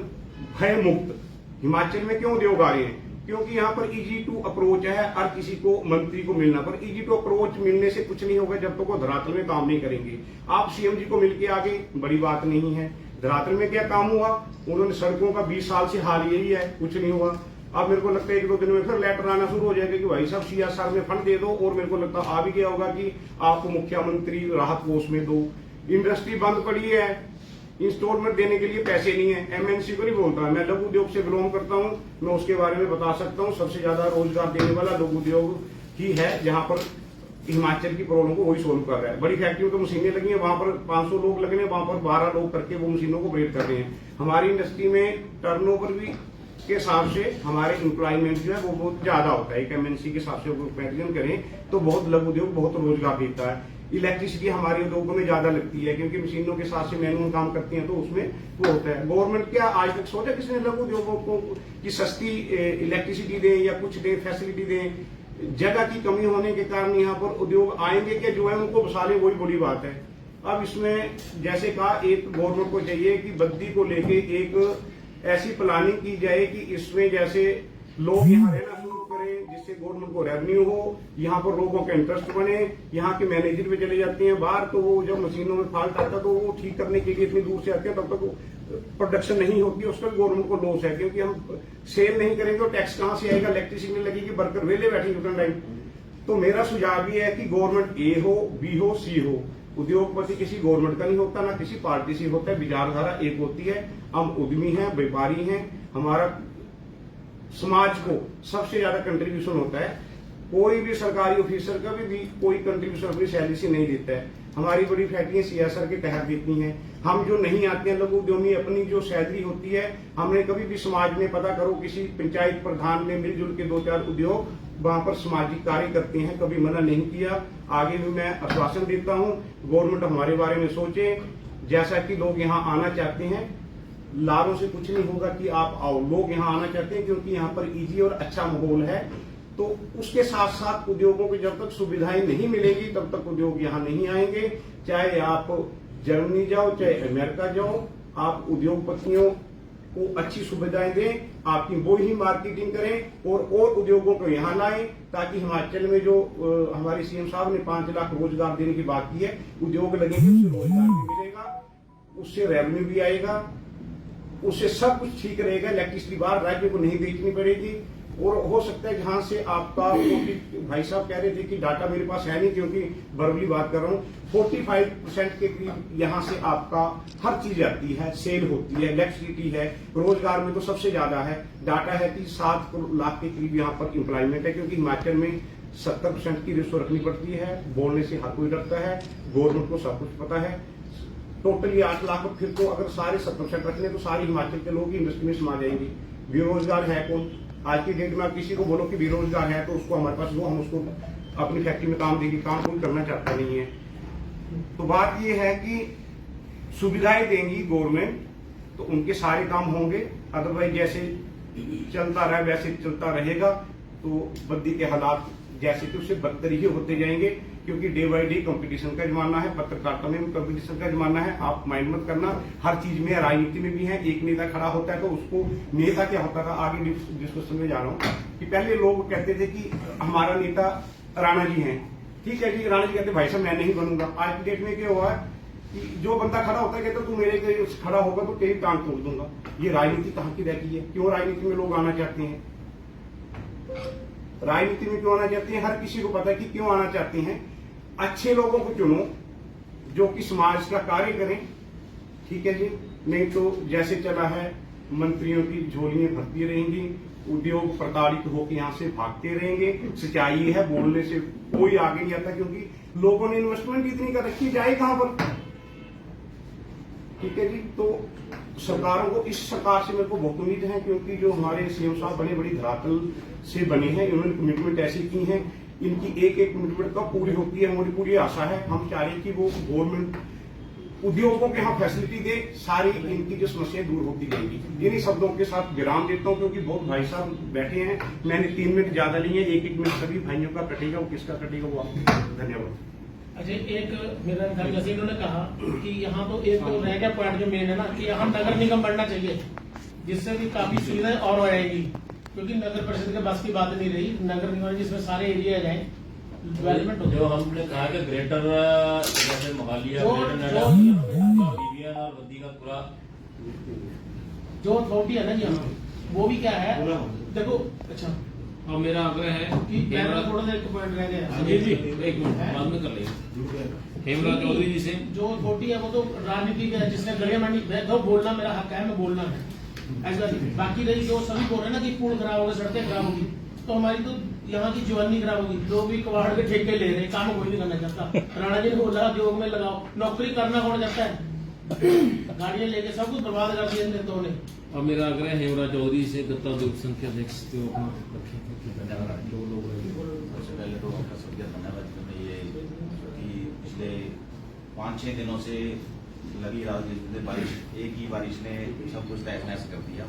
भय मुक्त। हिमाचल में क्यों उद्योग आ रहे हैं? क्योंकि यहाँ पर इजी टू अप्रोच है हर किसी को मंत्री को मिलना, पर इजी टू अप्रोच मिलने से कुछ नहीं होगा जब तक वो धरातल में काम नहीं करेंगे। आप सीएम जी को मिलके आगे, बड़ी बात नहीं है। धरातल में क्या काम हुआ? उन्होंने सड़कों का 20 साल से हाल यही है, कुछ नहीं हुआ। अब मेरे को लगता है 1-2 दिन में फिर लेटर आना शुरू हो जाएगा कि भाई साहब CSR में फंड दे दो, और मेरे को लगता है आ भी गया होगा कि आपको मुख्यमंत्री राहत कोष में दो। इंडस्ट्री बंद पड़ी है, इंस्टॉलमेंट देने के लिए पैसे नहीं है। MNC को नहीं बोलता, मैं लघु उद्योग से बिलोंग करता हूं, मैं उसके बारे में बता सकता हूं। सबसे ज्यादा रोजगार देने वाला लघु उद्योग ही है, जहां पर हिमाचल की प्रॉब्लम को वही सोल्व कर रहा है। बड़ी फैक्ट्रियों तो मशीनें लगी हैं, वहां पर 500 लोग लगे हैं, वहां पर 12 लोग करके वो मशीनों को ऑपरेट कर रहे हैं। हमारी इंडस्ट्री में टर्नओवर भी के हिसाब से हमारे एम्प्लॉयमेंट जो है वो बहुत ज्यादा होता है। एक MNC के हिसाब से कंपेरिजन करें तो बहुत लघु उद्योग बहुत रोजगार देता है। इलेक्ट्रिसिटी हमारे उद्योगों में ज्यादा लगती है, क्योंकि मशीनों के साथ से मैनुअल काम करती हैं, तो उसमें वो होता है। गवर्नमेंट क्या आज तक सोचा किसने लघु उद्योगों को कि सस्ती इलेक्ट्रिसिटी दें या कुछ दें, फैसिलिटी दें? जगह की कमी होने के कारण यहाँ पर उद्योग आएंगे कि जो है उनको बसा ले, वही बड़ी बात है। अब इसमें जैसे कहा, एक गवर्नमेंट को चाहिए कि बद्दी को लेके एक ऐसी प्लानिंग की जाए कि इसमें जैसे लोग यहाँ रहना शुरू करें, जिससे गवर्नमेंट को रेवेन्यू हो, यहाँ पर लोगों का इंटरेस्ट बने। यहाँ के मैनेजर भी चले जाते हैं बाहर, तो वो जब मशीनों में फॉल्ट आता है तो वो ठीक करने के लिए इतनी दूर से आते हैं, तब तक प्रोडक्शन नहीं होती, उसका गवर्नमेंट को लॉस है। क्योंकि हम सेल नहीं करेंगे तो टैक्स कहाँ से आएगा? इलेक्ट्रिसिटी लगेगी, वर्कर वेले बैठेंगे उतना टाइम। तो मेरा सुझाव ये है कि गवर्नमेंट A हो, B हो, C हो, उद्योगपति किसी गवर्नमेंट का नहीं होता, ना किसी पार्टी से होता है। विचारधारा एक होती है, हम उद्यमी हैं, व्यापारी हैं। हमारा समाज को सबसे ज्यादा कंट्रीब्यूशन होता है। कोई भी सरकारी ऑफिसर का भी कोई कंट्रीब्यूशन अपनी सैलरी से नहीं देता है। हमारी बड़ी फैक्ट्रियां CSR के तहत देती हैं। हम जो नहीं आते हैं लघु उद्यमी, अपनी जो सैलरी होती है, हमने कभी भी समाज में, पता करो किसी पंचायत प्रधान ने मिलजुल के 2-4 उद्योग वहां पर सामाजिक कार्य करते हैं, कभी मना नहीं किया। आगे भी मैं आश्वासन देता हूं, गवर्नमेंट हमारे बारे में सोचे। जैसा कि लोग यहाँ आना चाहते हैं, लाभों से कुछ नहीं होगा कि आप आओ, लोग यहाँ आना चाहते हैं क्योंकि यहाँ पर इजी और अच्छा माहौल है। तो उसके साथ साथ उद्योगों को जब तक सुविधाएं नहीं मिलेगी तब तक उद्योग यहाँ नहीं आएंगे। चाहे आप जर्मनी जाओ, चाहे अमेरिका जाओ, आप उद्योगपतियों को अच्छी सुविधाएं दें, आपकी वो ही मार्केटिंग करें और उद्योगों को यहाँ लाएं, ताकि हिमाचल में जो हमारे CM साहब ने 5 लाख रोजगार देने की बात की है, उद्योग लगेंगे, उससे रोजगार भी मिलेगा, उससे रेवेन्यू भी आएगा, उससे सब कुछ ठीक रहेगा। इलेक्ट्रिसिटी बाहर राज्य को नहीं बेचनी पड़ेगी। और हो सकता है जहां से आपका, भाई साहब कह रहे थे कि डाटा मेरे पास है नहीं क्योंकि वर्बली बात कर रहा हूँ, 45% के करीब यहाँ से आपका हर चीज आती है, सेल होती है, इलेक्ट्रिसिटी है, रोजगार में तो सबसे ज्यादा है। डाटा है कि 7 लाख के करीब यहाँ पर एम्प्लॉयमेंट है, क्योंकि हिमाचल में 70% की रिश्वत रखनी पड़ती है। बोलने से हर कोई डरता है, गवर्नमेंट को सब कुछ पता है। टोटली 8 लाख, और फिर तो अगर सारे 70% रखने तो सारे हिमाचल के लोग इंडस्ट्री में समा जाएंगे। बेरोजगार है कौन? आज की डेट में आप किसी को बोलो कि बेरोजगार है तो उसको हमारे पास दो, हम उसको अपनी फैक्ट्री में काम देंगे। काम कोई करना चाहता नहीं है। तो बात यह है कि सुविधाएं देंगी गवर्नमेंट तो उनके सारे काम होंगे, अदरवाइज जैसे चलता रहा वैसे चलता रहेगा तो बद्दी के हालात जैसे कि उससे बदतर ही होते जाएंगे। क्योंकि डे बाय डे कंपटीशन का जमाना है, पत्रकारिता में भी कंपटीशन का जमाना है। आप माइंड मत करना, हर चीज में, राजनीति में भी है। एक नेता खड़ा होता है तो उसको, नेता क्या होता था, आगे डिस्कशन में जा रहा हूँ कि पहले लोग कहते थे कि हमारा नेता राणा जी हैं, ठीक है जी, राणा जी कहते भाई साहब मैं नहीं बनूंगा। आज की डेट में क्या हुआ है कि जो बंदा खड़ा होता है कहता तू मेरे खड़ा होगा तो तेरी टांग तोड़ दूंगा। ये राजनीति कहाँ की रहती है? क्यों राजनीति में लोग आना चाहते हैं? राजनीति में क्यों आना चाहते हैं? हर किसी को पता है कि क्यों आना चाहते हैं। अच्छे लोगों को चुनो जो कि समाज का कार्य करें, ठीक है जी। नहीं तो जैसे चला है मंत्रियों की झोलियां भरती रहेंगी, उद्योग प्रताड़ित होकर यहाँ से भागते रहेंगे। सच्चाई है, बोलने से कोई आगे नहीं आता क्योंकि लोगों ने इन्वेस्टमेंट इतनी कर रखी, जाए कहां पर? ठीक है जी। तो सरकारों को, इस सरकार से मेरे को बहुत उम्मीद है क्योंकि जो हमारे CM साहब बड़े बड़ी धरातल से बने हैं, इन्होंने कमिटमेंट ऐसी की है, इनकी एक एक कमिटमेंट कब पूरी होती है हमारी पूरी आशा है। हम चाह रहे हैं कि वो गवर्नमेंट उद्योगों के यहाँ फैसिलिटी दे, सारी इनकी जो समस्याएं दूर होती जाएगी। इन्हीं शब्दों के साथ विराम देता हूँ क्योंकि बहुत भाई साहब बैठे हैं, मैंने 3 मिनट ज्यादा नहीं है, 1-1 मिनट सभी भाइयों का कटेगा, वो किसका कटेगा वो आपको धन्यवाद। अच्छा, एक मेरा ख्याल जैसे इन्होंने कहा कि यहाँ तो एक तो रह गया पॉइंट जो मेन है ना कि यहाँ नगर निगम बनना चाहिए, जिससे भी काफी सुविधाएं और आएगी। क्योंकि नगर परिषद के बस की बात नहीं रही, नगर निगम जिसमें सारे एरिया जाए डेवलपमेंट हो जो हमने कहा कि ग्रेटर जैसे मोहालिया जो- ग्रेटर जो- नोएडा BBN और बद्दी का पूरा जो अथॉरिटी है ना जी हमारी, वो भी क्या है देखो। अच्छा और मेरा आग्रह है कि कि मेरा थोड़ा सा एक पॉइंट रह गया जी जी एक मिनट बाद में कर लेंगे। हेमराज चौधरी जी से जो अथॉरिटी है वो तो राजनीति है, जिसने गलियां मांडी तो बोलना मेरा हक है, मैं बोलना है ऐसा नहीं। बाकी रही जो सभी बोल रहे हैं ना कि पुल खराब होगा, सड़कें खराब होगी, तो हमारी तो यहाँ की जवानी खराब होगी। लोग भी कबाड़ के ठेके ले रहे हैं, काम कोई नहीं करना चाहता। राणा जी ने बोला उद्योग में लगाओ, नौकरी करना कौन चाहता है? गाड़ियां लेके सब कुछ बर्बाद कर दिया नेताओं ने। और मेरा आग्रह है हेमराज चौधरी से गत्ता उद्योग संघ के अध्यक्ष जो अपना रखे जो लोग हैं। सबसे पहले तो आपका सबका धन्यवाद करना ये कि पिछले 5-6 दिनों से लगी राजनीति में बारिश, एक ही बारिश ने सब कुछ तहस नहस कर दिया।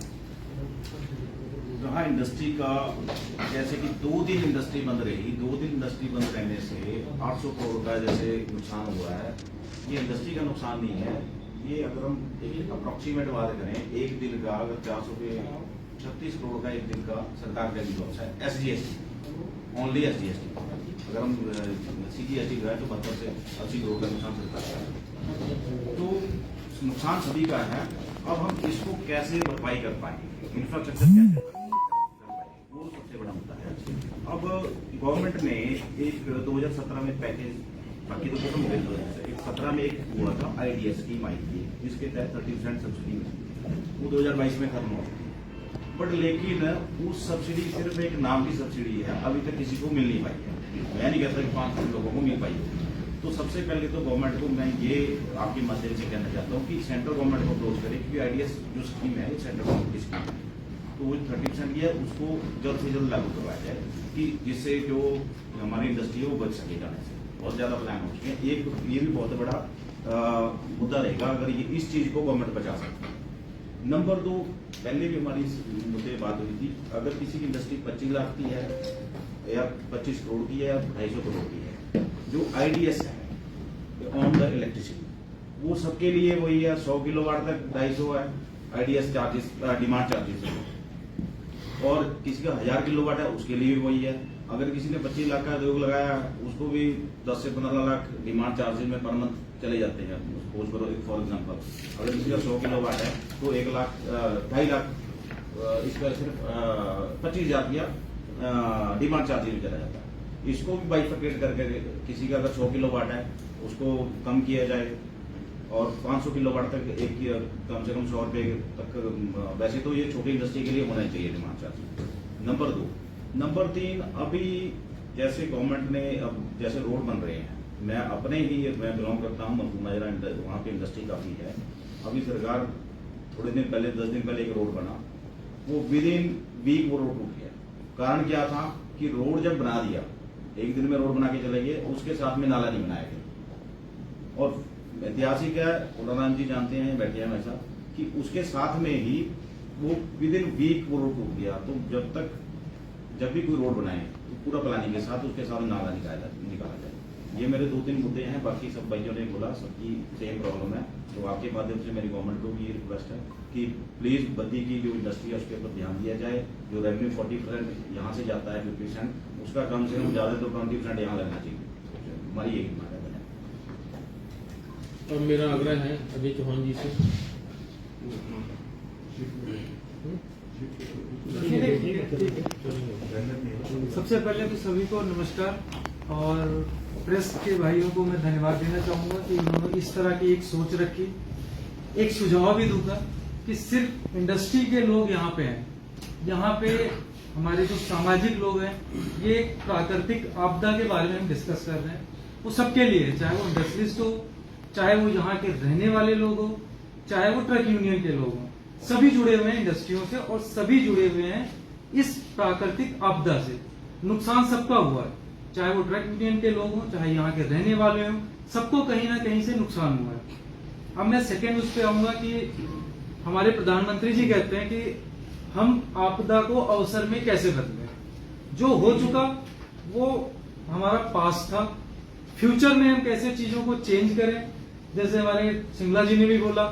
जहाँ इंडस्ट्री का जैसे कि 2 दिन इंडस्ट्री बंद रही, 2 दिन इंडस्ट्री बंद रहने से 800 करोड़ का जैसे नुकसान हुआ है। ये इंडस्ट्री का नुकसान नहीं है, ये अगर हम एक अप्रोक्सीमेट बात करें, एक दिन का अगर 36 करोड़ का एक दिन का सरकार का लॉस है। SGST ओनली SGST, अगर हम CGST जो है तो 72 से 80 करोड़ का नुकसान सरकार का है। तो नुकसान सभी का है। अब हम इसको कैसे भरपाई कर पाएंगे, इंफ्रास्ट्रक्चर कैसे कर पाएंगे, वो सबसे बड़ा मुद्दा है। अब गवर्नमेंट ने एक 2017 में पैकेज, बाकी तो खत्म हो गई, 2017 में एक हुआ था IDS स्कीम आई थी, जिसके तहत 30% सब्सिडी मिली, वो 2022 में खत्म हो गई। बट लेकिन उस सब्सिडी सिर्फ एक नाम की सब्सिडी है, अभी तक किसी को मिल नहीं पाई है। मैं नहीं कहता कि 5 लोगों को मिल पाई है। तो सबसे पहले तो गवर्नमेंट को मैं ये आपके माध्यम से कहना चाहता हूँ कि सेंट्रल गवर्नमेंट को अप्रोच करें, क्योंकि IDS जो स्कीम है वो सेंट्रल गवर्नमेंट की स्कीम है। तो वो 30% की है, उसको जल्द से जल्द लागू करवाया जाए कि जिससे जो हमारी इंडस्ट्री है वो बच सके जाने से। बहुत ज्यादा प्लान हो चुके हैं, एक ये भी बहुत बड़ा मुद्दा रहेगा अगर ये इस चीज को गवर्नमेंट बचा सकती है। नंबर 2, पहले भी हमारी इस मुद्दे बात हुई थी, अगर किसी की इंडस्ट्री 25 लाख की है या 25 करोड़ की है या 250 करोड़ की है, जो IDS है ऑन द इलेक्ट्रिसिटी, वो सबके लिए वही है। 100 किलोवाट तक 250 है IDS चार्जेस, डिमांड चार्जेस है। और किसी का 1000 किलोवाट है उसके लिए भी वही है। अगर किसी ने 25 लाख का उद्योग लगाया, उसको भी 10 से 15 लाख डिमांड चार्जेस में पर मंथ चले जाते हैं। सपोज करो फॉर एग्जांपल, अगर किसी का 100 किलोवाट है तो 1 लाख 2.5 लाख इसका सिर्फ 25,000 रुपया डिमांड चार्जेस में चला जाता है। इसको भी बाइफरकेट करके किसी का अगर 100 किलोवाट है उसको कम किया जाए और 500 किलोवाट तक एक कम से कम 100 रुपये तक। वैसे तो ये छोटी इंडस्ट्री के लिए होना चाहिए डिमांड चार्ज। नंबर 2, नंबर 3, अभी जैसे गवर्नमेंट ने अब जैसे रोड बन रहे हैं, मैं अपने ही मैं बिलोंग करता हूँ मजरा, वहाँ पे इंडस्ट्री काफी है। अभी सरकार थोड़े दिन पहले 10 दिन पहले एक रोड बना, वो विद इन वीक वो रोड टूट गया। कारण क्या था कि रोड जब बना दिया, एक दिन में रोड बना के चले गए, उसके साथ में नाला नहीं बनाया गया। और ऐतिहासिक है, उड़ाराम जी जानते हैं, बैठे हैं वैसा, कि उसके साथ में ही वो विद इन वीक वो रोड टूट गया। तो जब भी कोई रोड बनाए तो पूरा प्लानिंग के साथ उसके साथ नाला निकाला जाए। ये मेरे 2-3 मुद्दे हैं, बाकी सब भाइयों ने बोला, सबकी सेम प्रॉब्लम है। तो आपके माध्यम से मेरी गवर्नमेंट को भी ये रिक्वेस्ट है कि प्लीज बद्दी की जो इंडस्ट्री है उसके ऊपर ध्यान दिया जाए। जो रेवेन्यू 40% यहाँ से जाता है 50%, उसका कम से कम ज्यादा तो 20% यहाँ लगना चाहिए। हमारी यही मांग है। और मेरा आग्रह है अजय चौहान जी से। सबसे पहले तो सभी को नमस्कार और प्रेस के भाइयों को मैं धन्यवाद देना चाहूंगा कि उन्होंने इस तरह की एक सोच रखी। एक सुझाव भी दूंगा कि सिर्फ इंडस्ट्री के लोग यहाँ पे हैं, यहाँ पे हमारे जो सामाजिक लोग हैं, ये एक प्राकृतिक आपदा के बारे में हम डिस्कस कर रहे हैं। वो सबके लिए है, चाहे वो इंडस्ट्रियलिस्ट हो, चाहे वो यहाँ के रहने वाले लोग हो, चाहे वो ट्रक यूनियन के लोग हों, सभी जुड़े हुए हैं इंडस्ट्रियों से और सभी जुड़े हुए हैं इस प्राकृतिक आपदा से। नुकसान सबका हुआ है, चाहे वो ट्रक यूनियन के लोग हों, चाहे यहाँ के रहने वाले हों, सबको कहीं ना कहीं से नुकसान हुआ है। अब मैं सेकेंड उस पर आऊंगा कि हमारे प्रधानमंत्री जी कहते हैं कि हम आपदा को अवसर में कैसे बदलें। जो हो चुका वो हमारा पास्ट था, फ्यूचर में हम कैसे चीजों को चेंज करें। जैसे हमारे सिंगला जी ने भी बोला,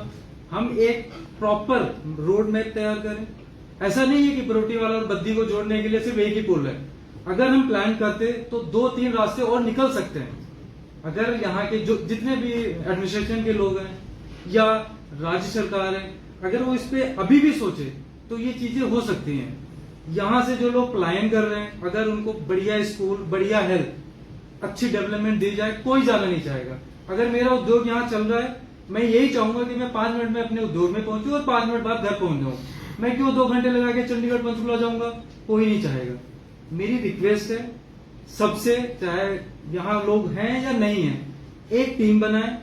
हम एक प्रॉपर रोड मैप तैयार करें, ऐसा नहीं है कि बरोटी वाला और बद्दी को जोड़ने के लिए सिर्फ एक ही पुल है। अगर हम प्लान करते तो 2-3 रास्ते और निकल सकते हैं। अगर यहाँ के जो जितने भी एडमिनिस्ट्रेशन के लोग हैं या राज्य सरकार है, अगर वो इस पे अभी भी सोचे तो ये चीजें हो सकती हैं। यहाँ से जो लोग पलायन कर रहे हैं, अगर उनको बढ़िया स्कूल, बढ़िया हेल्थ, अच्छी डेवलपमेंट दी जाए, कोई जाना नहीं चाहेगा। अगर मेरा उद्योग यहाँ चल रहा है, मैं यही चाहूंगा कि मैं 5 मिनट में अपने उद्योग में पहुंचूं और 5 मिनट बाद घर पहुंच जाऊं। मैं क्यों 2 घंटे लगा के चंडीगढ़ पंचकुला जाऊंगा? कोई नहीं चाहेगा। मेरी रिक्वेस्ट है सबसे, चाहे यहाँ लोग हैं या नहीं है, एक टीम बनाए।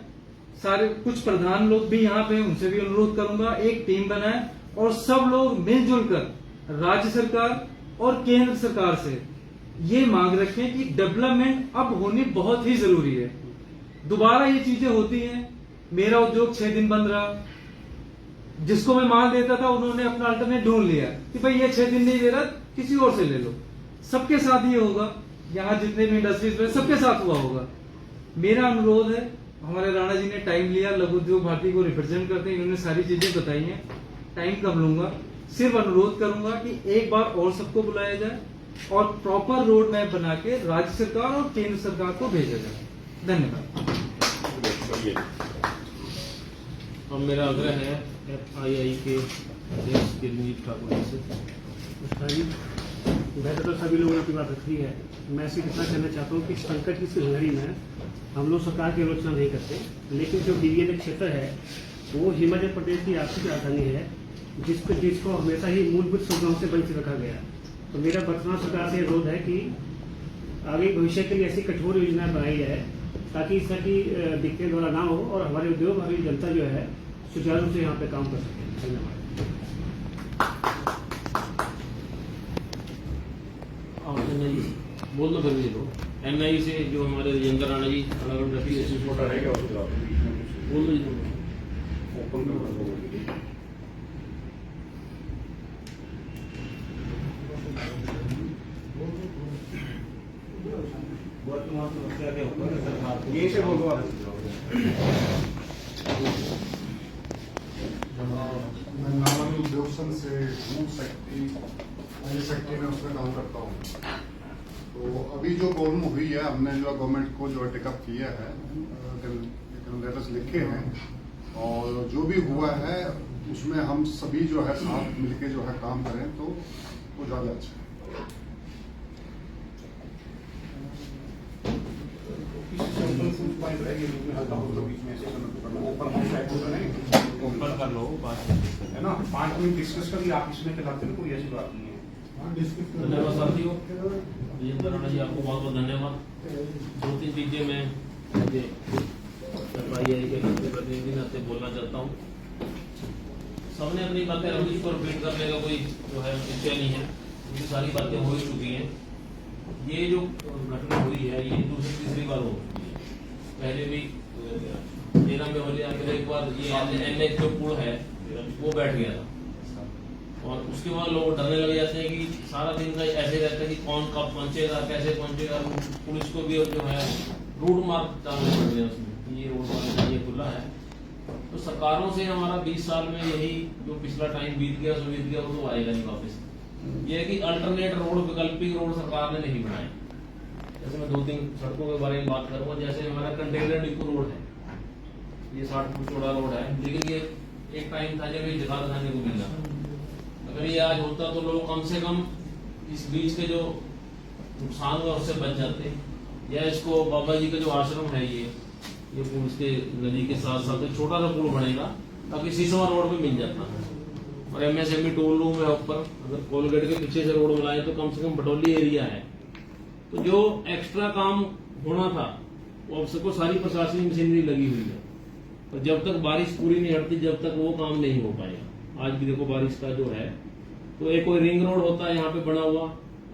सारे कुछ प्रधान लोग भी यहाँ पे, उनसे भी अनुरोध करूंगा, एक टीम बनाए और सब लोग मिलजुल कर राज्य सरकार और केंद्र सरकार से ये मांग रखें कि डेवलपमेंट अब होनी बहुत ही जरूरी है। दोबारा ये चीजें होती हैं। मेरा उद्योग 6 दिन बंद रहा, जिसको मैं माल देता था उन्होंने अपना अल्टरनेट ढूंढ लिया कि भाई ये 6 दिन नहीं दे रहा, किसी और से ले लो। सबके साथ ये होगा, यहाँ जितने भी इंडस्ट्रीज में सबके साथ हुआ होगा। मेरा अनुरोध है, हमारे राणा जी ने टाइम लिया, लघु उद्योग भारती को रिप्रेजेंट करते हैं, इन्होंने सारी चीजें बताई हैं, टाइम कम लूंगा। सिर्फ अनुरोध करूंगा कि एक बार और सबको बुलाया जाए और प्रॉपर रोड मैप बना के राज्य सरकार और केंद्र सरकार को भेजा जाए। धन्यवाद। अब मेरा आग्रह है FII के अध्यक्ष किरणजीत ठाकुर जी से। वैसे तो सभी लोगों ने अपनी बात रखी है, मैं सिर्फ इतना कहना चाहता हूँ कि संकट की इस घड़ी में हम लोग सरकार की आलोचना नहीं करते, लेकिन जो डीवीएन क्षेत्र है वो हिमाचल प्रदेश की आर्थिक राजधानी है, जिसको हमेशा ही मूलभूत सुविधाओं से वंचित रखा गया। तो मेरा वर्तमान सरकार से अनुरोध है कि आगे भविष्य के लिए ऐसी कठोर योजनाएं बनाई जाए ताकि इस तरह की दिक्कतें द्वारा ना हो और हमारे उद्योग, हमारी जनता जो है सुचारू रूप से यहाँ पे काम कर सके। धन्यवाद। बोल दो फिर भी NI से जो हमारे राजेंद्र राणा जी बोल दो। ये से बोलो आप। मैं नामानी उद्योग संघ से फूड सेक्रेटरी में उसमें काम करता हूँ। तो अभी जो प्रॉब्लम हुई है, हमने जो गवर्नमेंट को जो टेकअप किया है, लेटर्स लिखे हैं और जो भी हुआ है उसमें हम सभी जो है साथ मिलके जो है काम करें तो वो ज़्यादा अच्छा है। ओपन कर लो बात है ना, 5 मिनट डिस्कस करिए आप इसमें कराते हैं, कोई ऐसी बात नहीं है। धन्यवाद साथियों, राजेंद्र राणा जी आपको बहुत बहुत धन्यवाद। 2-3 चीजें मैं FII के प्रतिनिधि नाते बोलना चाहता हूँ। सबने अपनी बातें रखी, इसको रिपीट करने का कोई जो है विषय नहीं है, ये सारी बातें हो ही चुकी हैं। ये जो घटना हुई है ये दूसरी बार हो चुकी है। पहले भी 13 में होली आकर एक बार ये NH जो पुल है वो बैठ गया था और उसके बाद लोग डरने लग जाते हैं कि सारा दिन का ऐसे रहता है कि कौन कब पहुंचेगा, कैसे पहुंचेगा। पुलिस को भी जो है रूट मार्क डालने पड़ गया उसमें, ये रोड मार्क ये खुला है। तो सरकारों से हमारा 20 साल में यही जो पिछला टाइम बीत गया सो बीत गया, वो तो आएगा नहीं वापस। ये है कि अल्टरनेट रोड, वैकल्पिक रोड सरकार ने नहीं बनाए। जैसे मैं 2-3 सड़कों के बारे में बात करूंगा, जैसे हमारा कंटेनर डिपो रोड है, ये 60 फुट चौड़ा रोड है, लेकिन ये एक टाइम था जब ये जगह दिखाने को मिला। अगर ये आज होता तो लोग कम से कम इस बीच के जो नुकसान हुआ उससे बच जाते। या इसको बाबा जी का जो आश्रम है ये पुल के नदी के साथ साथ एक छोटा सा पुल बनेगा ताकि सीसवा रोड पे मिल जाता है। और MSME टोल रूम है ऊपर, अगर कोलगेट के पीछे से रोड बनाए तो कम से कम बटोली एरिया है। तो जो एक्स्ट्रा काम होना था वो अब सबको सारी प्रशासनिक मशीनरी लगी हुई है, और जब तक बारिश पूरी नहीं हटती जब तक वो काम नहीं हो पाएगा। आज भी देखो बारिश का जो है, तो एक कोई रिंग रोड होता है यहाँ पे बना हुआ,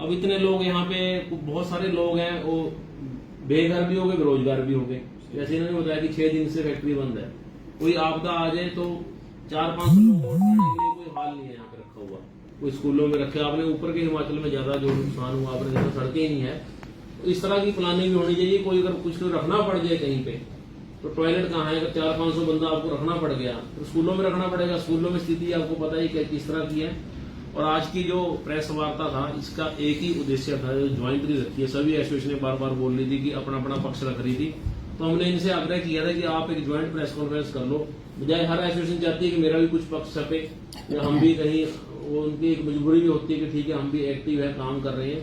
अब इतने लोग यहाँ पे बहुत सारे लोग हैं, वो बेघर भी हो गए, बेरोजगार भी हो गए। जैसे इन्होंने बताया कि 6 दिन से फैक्ट्री बंद है, कोई आपदा आ जाए तो 4-5 लोग कोई हाल नहीं है यहाँ पे रखा हुआ। कोई स्कूलों में रखे आपने, ऊपर के हिमाचल में ज्यादा जो नुकसान हुआ आपने देखा, सड़कें ही नहीं है। तो इस तरह की प्लानिंग भी होनी चाहिए। कोई अगर कुछ रखना पड़ जाए कहीं पे तो टॉयलेट कहाँ है, अगर 400-500 बंदा आपको रखना पड़ गया तो स्कूलों में रखना पड़ेगा। स्कूलों में स्थिति आपको पता ही किस तरह की है। और आज की जो प्रेस वार्ता था इसका एक ही उद्देश्य था, जो ज्वाइंटली रखी है, सभी एसोसिएशन बार बार बोल रही थी कि अपना अपना पक्ष रख रही थी, तो हमने इनसे आग्रह किया था कि आप एक ज्वाइंट प्रेस कॉन्फ्रेंस कर लो, बजाय हर एसोसिएशन चाहती है कि मेरा भी कुछ पक्ष छपे या हम भी कहीं, वो उनकी एक मजबूरी भी होती है कि ठीक है हम भी एक्टिव है, काम कर रहे हैं।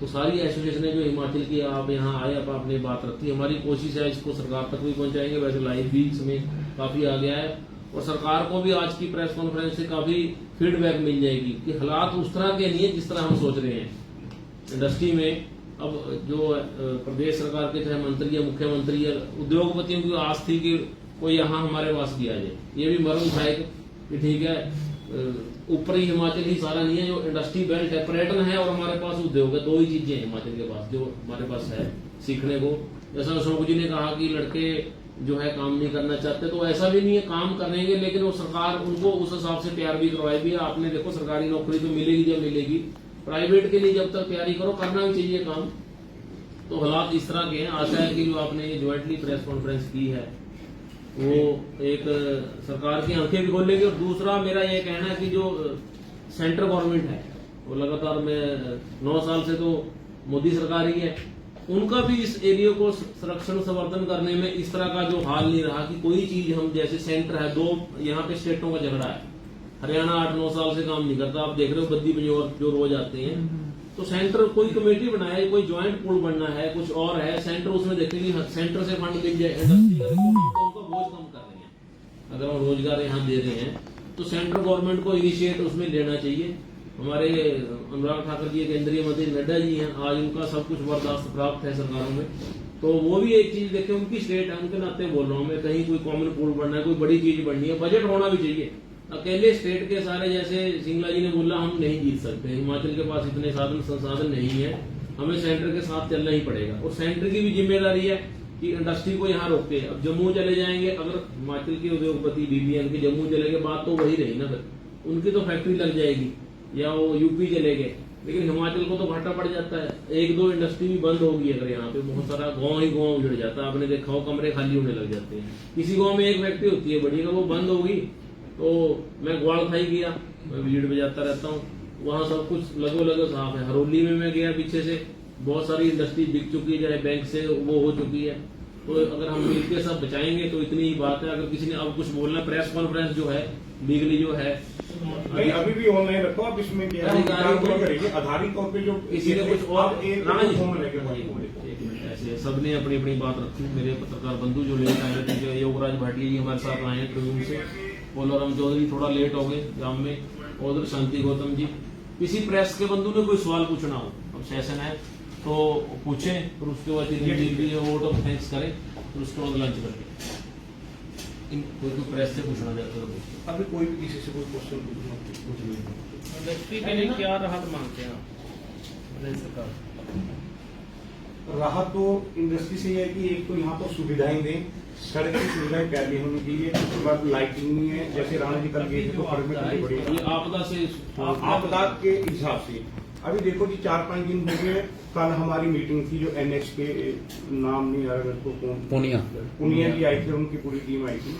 तो सारी एसोसिएशन जो हिमाचल की आप यहाँ आए, आप अपनी बात रखी, हमारी कोशिश है इसको सरकार तक भी पहुंचाएंगे। वैसे लाइव भी इसमें काफी आ गया है और सरकार को भी आज की प्रेस कॉन्फ्रेंस से काफी फीडबैक मिल जाएगी कि हालात उस तरह के नहीं है जिस तरह हम सोच रहे हैं इंडस्ट्री में। अब जो प्रदेश सरकार के चाहे मंत्री या मुख्यमंत्री या उद्योगपतियों की आस थी कि कोई यहाँ हमारे पास भी आ जाए, ये भी मर्म था कि ठीक है ऊपरी हिमाचल ही सारा नहीं है, जो इंडस्ट्री बेल्ट है, पर्यटन है और हमारे पास उद्योग है, दो ही चीजें हैं हिमाचल के पास जो हमारे पास है सीखने को। जैसा अशोक जी ने कहा कि लड़के जो है काम नहीं करना चाहते, तो ऐसा भी नहीं है, काम करेंगे, लेकिन वो सरकार उनको उस हिसाब से तैयार भी करवाएगी। आपने देखो सरकारी नौकरी तो मिलेगी जब मिलेगी, प्राइवेट के लिए जब तक तैयारी करो करना भी चाहिए काम। तो हालात इस तरह के हैं। आशा है कि जो आपने ये ज्वाइंटली प्रेस कॉन्फ्रेंस की है वो एक सरकार की आंखें भी खोलेगी। और दूसरा मेरा ये कहना है कि जो सेंट्रल गवर्नमेंट है वो लगातार में 9 साल से तो मोदी सरकार ही है, उनका भी इस एरिया को संरक्षण संवर्धन करने में इस तरह का जो हाल नहीं रहा कि कोई चीज हम जैसे सेंटर है, 2 यहाँ पे स्टेटों का झगड़ा है, हरियाणा 8-9 साल से काम नहीं करता, आप देख रहे हो बद्दी बजौर जो रोज आते हैं। तो सेंटर कोई कमेटी बनाए, कोई ज्वाइंट पूल बनना है, कुछ और है, सेंटर उसमें देखेंगे सेंटर से फंड मिल जाए, इंडस्ट्री का उनका बोझ कम कर रहे हैं। अगर हम रोजगार यहाँ दे रहे हैं तो सेंट्रल गवर्नमेंट को इनिशिएट उसमें लेना चाहिए। हमारे अनुराग ठाकुर जी केंद्रीय मंत्री नड्डा जी हैं, आज उनका सब कुछ बर्दाश्त प्राप्त है सरकारों में, तो वो भी एक चीज देखें, उनकी स्टेट है, उनके नाते बोल रहा हूँ मैं, कहीं कोई कॉमन पूल बनना है, कोई बड़ी चीज बननी है, बजट होना भी चाहिए। अकेले स्टेट के सारे जैसे सिंगला जी ने बोला हम नहीं जीत सकते, हिमाचल के पास इतने साधन संसाधन नहीं है, हमें सेंटर के साथ चलना ही पड़ेगा। और सेंटर की भी जिम्मेदारी है कि इंडस्ट्री को यहाँ रोकते हैं। अब जम्मू चले जाएंगे, अगर हिमाचल के उद्योगपति बीबीएन के जम्मू चले गए, बात तो वही रही ना, फिर उनकी तो फैक्ट्री लग जाएगी, या वो यूपी चले गए, लेकिन हिमाचल को तो घाटा पड़ जाता है। 1-2 इंडस्ट्री भी बंद होगी अगर यहाँ पे, बहुत सारा गांव ही गांव उजड़ जाता है। आपने देखा हो कमरे खाली होने लग जाते हैं, किसी गांव में एक फैक्ट्री होती है बड़ी, अगर वो बंद होगी तो मैं ग्वाड़खाई गया, मैं भीड़ बजाता रहता हूँ, वहाँ सब कुछ लगो साफ है। हरोली में मैं गया, पीछे से बहुत सारी इंडस्ट्री बिक चुकी है, चाहे बैंक से वो हो चुकी है। तो अगर हम मिलकर सब बचाएंगे तो इतनी ही बात है। अगर किसी ने अब कुछ बोलना, प्रेस कॉन्फ्रेंस जो है लीगली जो है नहीं, अभी भी ऑनलाइन रखो आप, इसमें क्या है आधारित तौर पे जो किसी ने कुछ और एक ऐसे सबने अपनी अपनी बात रखी। मेरे पत्रकार बंधु जो लेट आए थे, जो योगराज भाटिया जी हमारे साथ आए हैं ट्रिब्यून से, पोलाराम चौधरी थोड़ा लेट हो गए जाम में, और उधर शांति गौतम जी। किसी प्रेस के बंधु ने कोई सवाल पूछना हो, अब सेशन है तो पूछे, और उसके बाद वोट ऑफ थैंक्स करें, फिर उसके बाद लंच करें। कोई प्रेस से पूछना चाहते हो अभी कोई भी किसी से कोई क्वेश्चन कुछ नहीं। इंडस्ट्री के लिए क्या राहत मांगते हैं प्रदेश सरकार? राहत तो इंडस्ट्री से है कि एक तो यहाँ तो सुविधाएं दें, सड़क की सुविधाएं पहले होनी चाहिए, उसके बाद लाइटिंग नहीं है, जैसे राणा जी कल गए थे तो परमिट बड़ी आपदा से आपदा के हिसाब से। अभी देखो जी 4-5 दिन हो गए, कल हमारी मीटिंग थी, जो एनएच के नाम नहीं आ रहा मेरे को, पुनिया जी आई थी, उनकी पूरी टीम आई थी,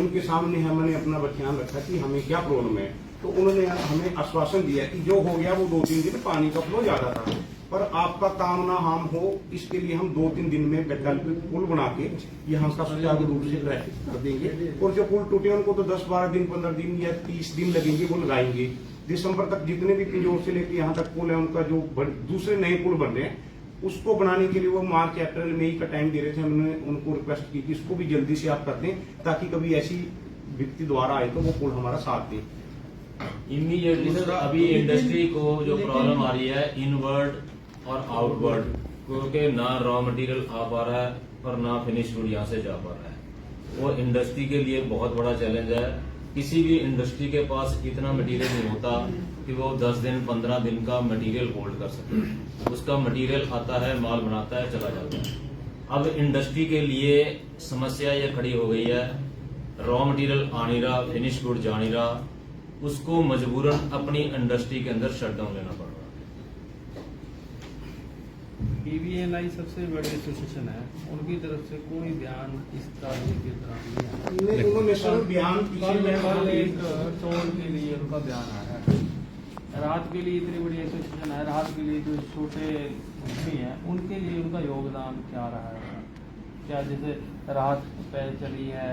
उनके सामने हमने अपना बयान रखा कि हमें क्या प्रॉब्लम है। तो उन्होंने हमें आश्वासन दिया कि जो हो गया वो 2-3 दिन पानी का फ्लो ज्यादा था, पर आपका काम ना हम हो, इसके लिए हम 2-3 दिन में वैकल्पिक पुल बना के यहाँ का सुचारू रूप से ट्रैफिक कर देंगे। और जो पुल टूटे उनको तो 10-12 दिन, 15 दिन या 30 दिन लगेंगे, वो लगाएंगे। दिसंबर तक जितने भी पिंजौर से लेकर यहाँ तक पुल है, उनका जो दूसरे नए पुल बन रहे हैं, उसको बनाने के लिए वो मार्च अप्रैल मई का टाइम दे रहे थे। हमने उनको रिक्वेस्ट की कि इसको भी जल्दी से आप कर दें, ताकि कभी ऐसी व्यक्ति द्वारा आए तो वो पुल हमारा साथ दे। इमीडिएटली सर, अभी इंडस्ट्री को जो प्रॉब्लम आ रही है इनवर्ड और आउटवर्ड, क्योंकि ना रॉ मटेरियल आ पा रहा है और ना फिनिश गुड यहाँ से जा पा रहा है, वो इंडस्ट्री के लिए बहुत बड़ा चैलेंज है। किसी भी इंडस्ट्री के पास इतना मटेरियल नहीं होता कि वो 10 दिन 15 दिन का मटेरियल होल्ड कर सके। उसका मटेरियल आता है, माल बनाता है, चला जाता है। अब इंडस्ट्री के लिए समस्या ये खड़ी हो गई है, रॉ मटेरियल आ नहीं रहा, फिनिश गुड जा नहीं रहा, उसको मजबूरन अपनी इंडस्ट्री के अंदर शटडाउन लेना पड़ रहा है। BBNI सबसे बड़ी एसोसिएशन है, उनकी तरफ से कोई बयान इस तरह की तरफ नहीं है। उन्होंने सर बयान कल एक चोर के लिए उनका बयान आया है, राहत के लिए इतनी बड़ी एसोसिएशन है, राहत के लिए जो छोटे भी हैं उनके लिए उनका योगदान क्या रहा है? क्या जैसे राहत पहल चली है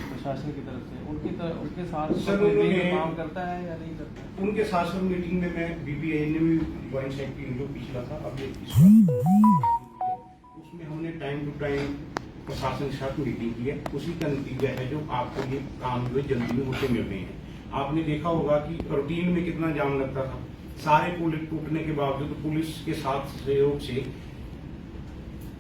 प्रशासन की तरफ से, उनके साथ सर उन्होंने काम करता है या नहीं करता है? उनके साथ सब मीटिंग में मैं बीबीआई ने भी ज्वाइंट सेक्रेटरी जो पिछला था अब ये उसमें हमने टाइम टू टाइम प्रशासन के साथ मीटिंग की है। उसी का नतीजा है जो आपको ये काम जो है जल्दी में होते मिल रहे हैं। आपने देखा होगा कि रूटीन में कितना जाम लगता था, सारे पुल टूटने के बावजूद पुलिस के साथ सहयोग से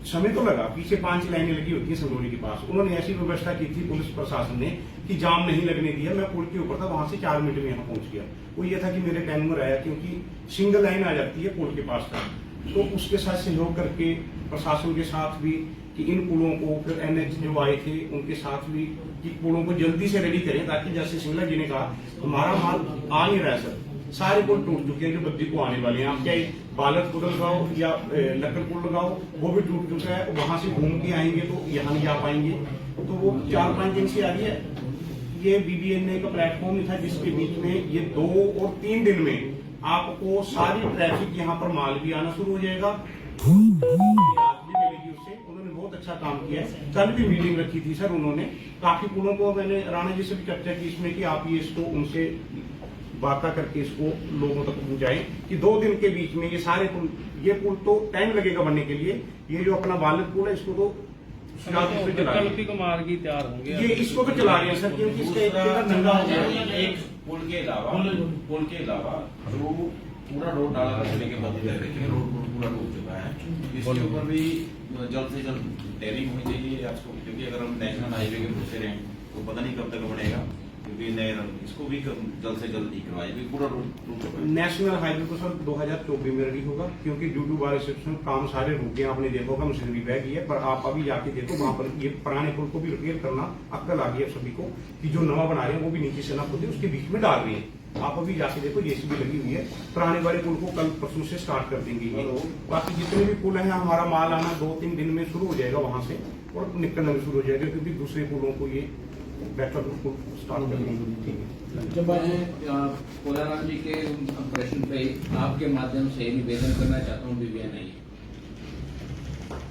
समय तो लगा, पीछे 5 लाइनें लगी होती है संगरोली के पास, उन्होंने ऐसी व्यवस्था की थी पुलिस प्रशासन ने कि जाम नहीं लगने दिया। मैं पुल के ऊपर था, वहां से 4 मिनट में यहाँ पहुंच गया। वो ये था कि मेरे टाइमर आया, क्योंकि सिंगल लाइन आ जाती है पुल के पास था, तो उसके साथ सहयोग करके प्रशासन के साथ भी कि इन पुलों को, फिर NH जो आए थे उनके साथ भी कि पुलों को जल्दी से रेडी करें, ताकि जैसे सिंगला जी ने कहा हमारा माल आ नहीं रहा है सर, सारे पुल टूट चुके हैं जो बद्दी को आने वाले हैं। आप चाहे बालक पुल लगाओ या लक्कड़ पुल लगाओ, वो भी टूट चुका है। वहां से घूम के आएंगे तो यहाँ नहीं आ पाएंगे, तो वो 4-5 दिन से आ रही है। ये BBNA का प्लेटफॉर्म था जिसके बीच में ये 2 और 3 दिन में आपको सारी ट्रैफिक यहाँ पर माल भी आना शुरू हो जाएगा, मिलेगी उससे। उन्होंने बहुत अच्छा काम किया है। कल भी मीटिंग रखी थी सर उन्होंने, काफी पुलों को मैंने राणा जी से भी चर्चा की इसमें कि आप ये इसको उनसे बातें करके इसको लोगों तक पहुंचाएं कि 2 दिन के बीच में ये सारे पुल, ये पुल तो टाइम लगेगा बनने के लिए, ये जो अपना बालक पुल है इसको तो वैकल्पिक मार्ग ही तैयार होंगे, ये इसको तो चला रहे हैं सर, क्योंकि इसका नंगा हो गया। एक पुल के अलावा जो पूरा रोड डाला रखने के बाद रोड पूरा डूब चुका है, इसके ऊपर भी जल्द से जल्द टेयरिंग होनी चाहिए आज को, क्योंकि अगर हम नेशनल हाईवे के भरोसे रहें तो पता नहीं कब तक बनेगा, क्योंकि इसको भी जल्द से जल्द ही करवाए, पूरा रोड टूट चुका है। नेशनल हाईवे को सर 2024 में रेडी होगा, क्योंकि ड्यू टू बारिश काम सारे रुक गए। आपने देखा होगा मशीनरी बैग है, पर आप अभी जाके देखो वहां पर ये पुराने पुल को भी रिपेयर करना अक्कल आ गई है सभी को, कि जो नवा बना रहे हैं वो भी नीचे से ना खुद उसके बीच में डाल रहे हैं। आप अभी जाके देखो जेसीबी लगी हुई है, पुराने वाले पुल को कल परसों से स्टार्ट कर देंगे ये। बाकी जितने भी पुल हैं हमारा माल आना 2-3 दिन में शुरू हो जाएगा वहां से, और निकलना भी शुरू हो जाएगा, क्योंकि दूसरे पुलों को ये बैकअप स्टार्ट कर देंगे। ठीक है, जब मैं कोलाराम जी के प्रश्न पे आपके माध्यम से निवेदन करना चाहता हूँ BBNA,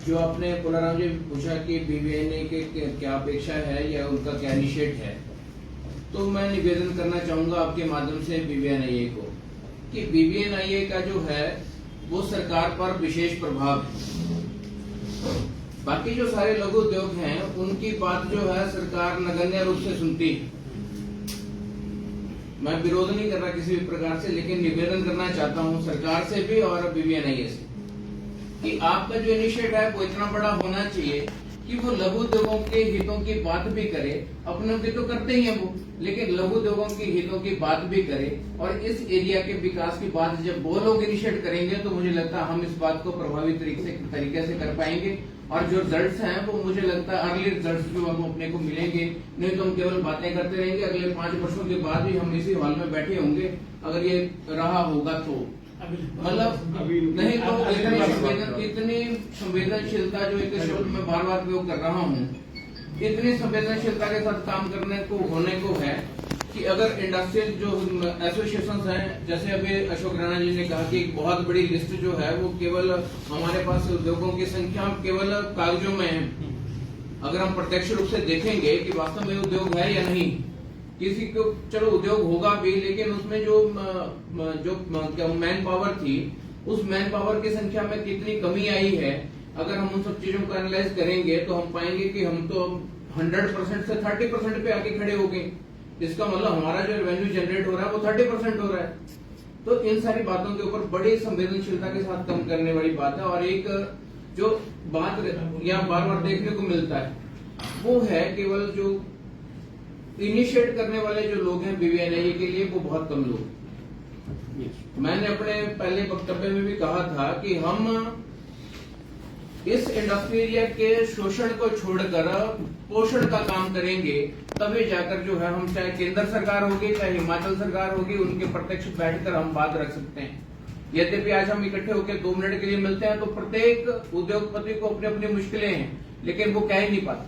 जो आपने कोलाराम जी पूछा कि BBNA के क्या अपेक्षा है या उनका क्या इनिशिएट है, तो मैं निवेदन करना चाहूंगा आपके माध्यम से BBNA को कि BBNA का जो है वो सरकार पर विशेष प्रभाव है। बाकी जो सारे लघु उद्योग हैं उनकी बात जो है सरकार नगण्य रूप से सुनती है। मैं विरोध नहीं कर रहा किसी भी प्रकार से, लेकिन निवेदन करना चाहता हूं सरकार से भी और BBNA से कि आपका जो इनिशिएटिव है वो इतना बड़ा होना चाहिए कि वो लघु उद्योगों के हितों की बात भी करे, अपनों की तो करते ही हैं वो, लेकिन लघु उद्योगों के हितों की बात भी करे, और इस एरिया के विकास की बात जब वो लोग इनिशिएट करेंगे तो मुझे लगता है हम इस बात को प्रभावी तरीके से कर पाएंगे, और जो रिजल्ट्स हैं वो मुझे लगता है अर्ली रिजल्ट्स जो हम अपने को मिलेंगे। नहीं तो हम केवल बातें करते रहेंगे, अगले 5 वर्षों के बाद भी हम इसी हॉल में बैठे होंगे अगर ये रहा होगा तो, मतलब नहीं तो इतनी संवेदनशीलता जो एक शब्द में बार प्रयोग कर रहा हूँ, इतनी संवेदनशीलता के साथ काम करने को होने को है कि अगर इंडस्ट्रियल जो एसोसिएशन हैं, जैसे अभी अशोक राणा जी ने कहा कि एक बहुत बड़ी लिस्ट जो है वो केवल हमारे पास उद्योगों की संख्या केवल कागजों में है, अगर हम प्रत्यक्ष रूप से देखेंगे कि वास्तव में उद्योग है या नहीं, किसी को चलो उद्योग होगा भी, लेकिन उसमें जो मैन पावर थी उस मैन पावर की संख्या में कितनी कमी आई है, अगर हम उन सब चीजों को एनालाइज करेंगे तो हम पाएंगे कि हम तो 100% से 30% पे आके खड़े हो गए। इसका मतलब हमारा जो रेवेन्यू जनरेट हो रहा है वो 30% हो रहा है। तो इन सारी बातों के ऊपर बड़ी संवेदनशीलता के साथ काम करने वाली बात है। और एक जो बात यहाँ बार बार देखने को मिलता है वो है केवल जो इनिशिएट करने वाले जो लोग हैं BBNA के लिए वो बहुत कम लोग। मैंने अपने पहले वक्तव्य में भी कहा था कि हम इस इंडस्ट्री एरिया के शोषण को छोड़कर पोषण का काम करेंगे, तभी जाकर जो है हम चाहे केंद्र सरकार होगी चाहे हिमाचल सरकार होगी उनके प्रत्यक्ष बैठकर हम बात रख सकते हैं। यद्यपि आज हम इकट्ठे होकर 2 मिनट के लिए मिलते हैं तो प्रत्येक उद्योगपति को अपनी अपनी मुश्किलें हैं, लेकिन वो कह ही नहीं पाता।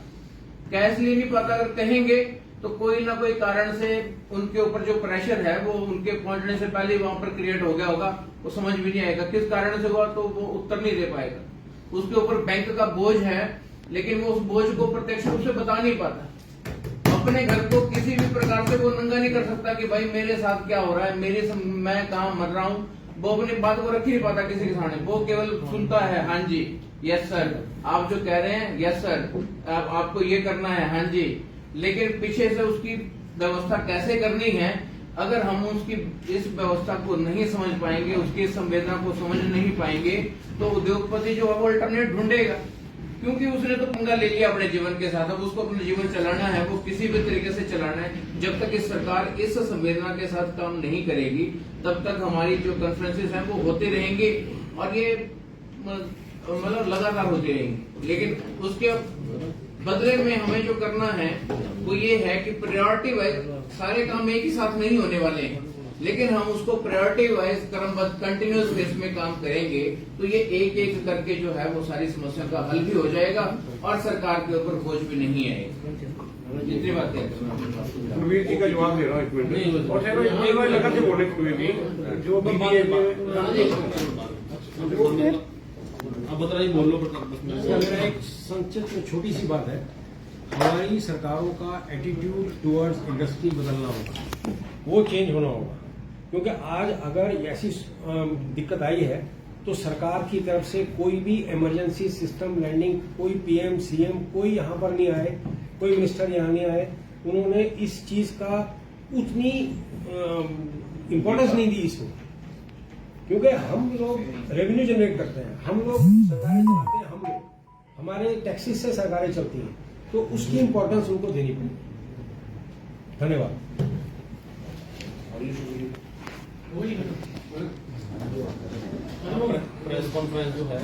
कह इसलिए नहीं पाता, अगर कहेंगे तो कोई ना कोई कारण से उनके ऊपर जो प्रेशर है वो उनके पहुंचने से पहले वहां पर क्रिएट हो गया होगा, वो समझ भी नहीं आएगा किस कारण से हुआ, तो वो उत्तर नहीं दे पाएगा। उसके ऊपर बैंक का बोझ है, लेकिन वो उस बोझ को प्रत्यक्ष रूप से बता नहीं पाता। अपने घर को किसी भी प्रकार से वो नंगा नहीं कर सकता कि भाई मेरे साथ क्या हो रहा है, मैं कहाँ मर रहा हूँ। वो अपनी बात को रख ही नहीं पाता किसी के सामने, वो केवल सुनता है हाँ जी, यस सर, आप जो कह रहे हैं यस सर, आपको ये करना है हाँ जी। लेकिन पीछे से उसकी व्यवस्था कैसे करनी है, अगर हम उसकी इस व्यवस्था को नहीं समझ पाएंगे, उसकी संवेदना को समझ नहीं पाएंगे, तो उद्योगपति जो है वो अल्टरनेट ढूंढेगा, क्योंकि उसने तो पंगा ले लिया अपने जीवन के साथ। अब उसको अपना जीवन चलाना है, वो किसी भी तरीके से चलाना है। जब तक इस सरकार इस संवेदना के साथ काम नहीं करेगी, तब तक हमारी जो कॉन्फ्रेंसेस हैं वो होते रहेंगे और ये मतलब लगातार होती रहेंगी। लेकिन उसके बदले में हमें जो करना है वो ये है कि प्रायोरिटी वाइज सारे काम एक ही साथ नहीं होने वाले हैं, लेकिन हम उसको प्रायोरिटी वाइज क्रमबद्ध कंटिन्यूस बेस में काम करेंगे तो ये एक एक करके जो है वो सारी समस्या का हल भी हो जाएगा और सरकार के ऊपर बोझ भी नहीं आएगा। जितनी बात है कुलवीर जी का जवाब दे रहा हूँ एक मिनट, और एक बार लगा के बोले कुलवीर जी जो अब बता बोल लो। मेरा एक संक्षिप्त में छोटी सी बात है, हमारी सरकारों का एटीट्यूड टुवर्ड्स इंडस्ट्री बदलना होगा, वो चेंज होना होगा। क्योंकि आज अगर ऐसी दिक्कत आई है तो सरकार की तरफ से कोई भी इमरजेंसी सिस्टम लैंडिंग, कोई पीएम सीएम कोई यहाँ पर नहीं आए, कोई मिनिस्टर यहाँ नहीं आए, उन्होंने इस चीज का उतनी इम्पोर्टेंस नहीं दी इसको। क्योंकि हम लोग रेवेन्यू जनरेट करते हैं, हम लोग सरकारें चलाते हैं, हम लोग हमारे टैक्सेस से सरकारें चलती हैं, तो उसकी इम्पोर्टेंस उनको देनी पड़ेगी। धन्यवाद। प्रेस कॉन्फ्रेंस जो है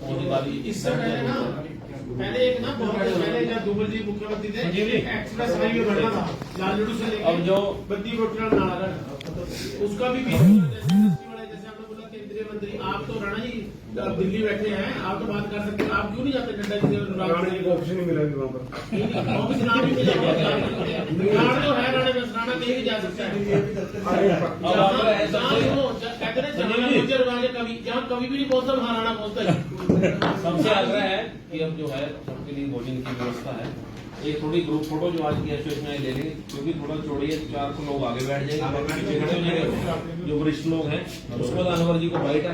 होने वाली इससे पहले एक ना बहुत पहले जब दुबल जी मुख्यमंत्री थे, एक्सप्रेस हाईवे बनना था लालडू से लेकर अब जो बद्दी कोटला नाला, उसका भी जैसे आपने बोला केंद्रीय मंत्री, आप तो राणा जी दिल्ली बैठे हैं, आप तो बात कर सकते हैं, आप क्यों नहीं जाते नड्डा जी से? राणा जी को ऑफिस नहीं मिला वहाँ पर, ऑफिस नाम भी मिला, राणा तो है, राणा बस राणा कहीं भी जा सकता है। कभी जहाँ कभी भी नहीं पहुंचता वहाँ राणा पहुंचता है। सबसे आग्रह है कि अब जो है सबके लिए भोजन की व्यवस्था है, एक थोड़ी ग्रुप फोटो जो आज की एसोसिएशन में ले लेंगे, क्योंकि थोड़ा चौड़ी है, 4 लोग आगे बैठ जाएंगे, पीछे खड़े हो जाएंगे जो वरिष्ठ लोग हैं। उसके बाद अनवर जी को बाइट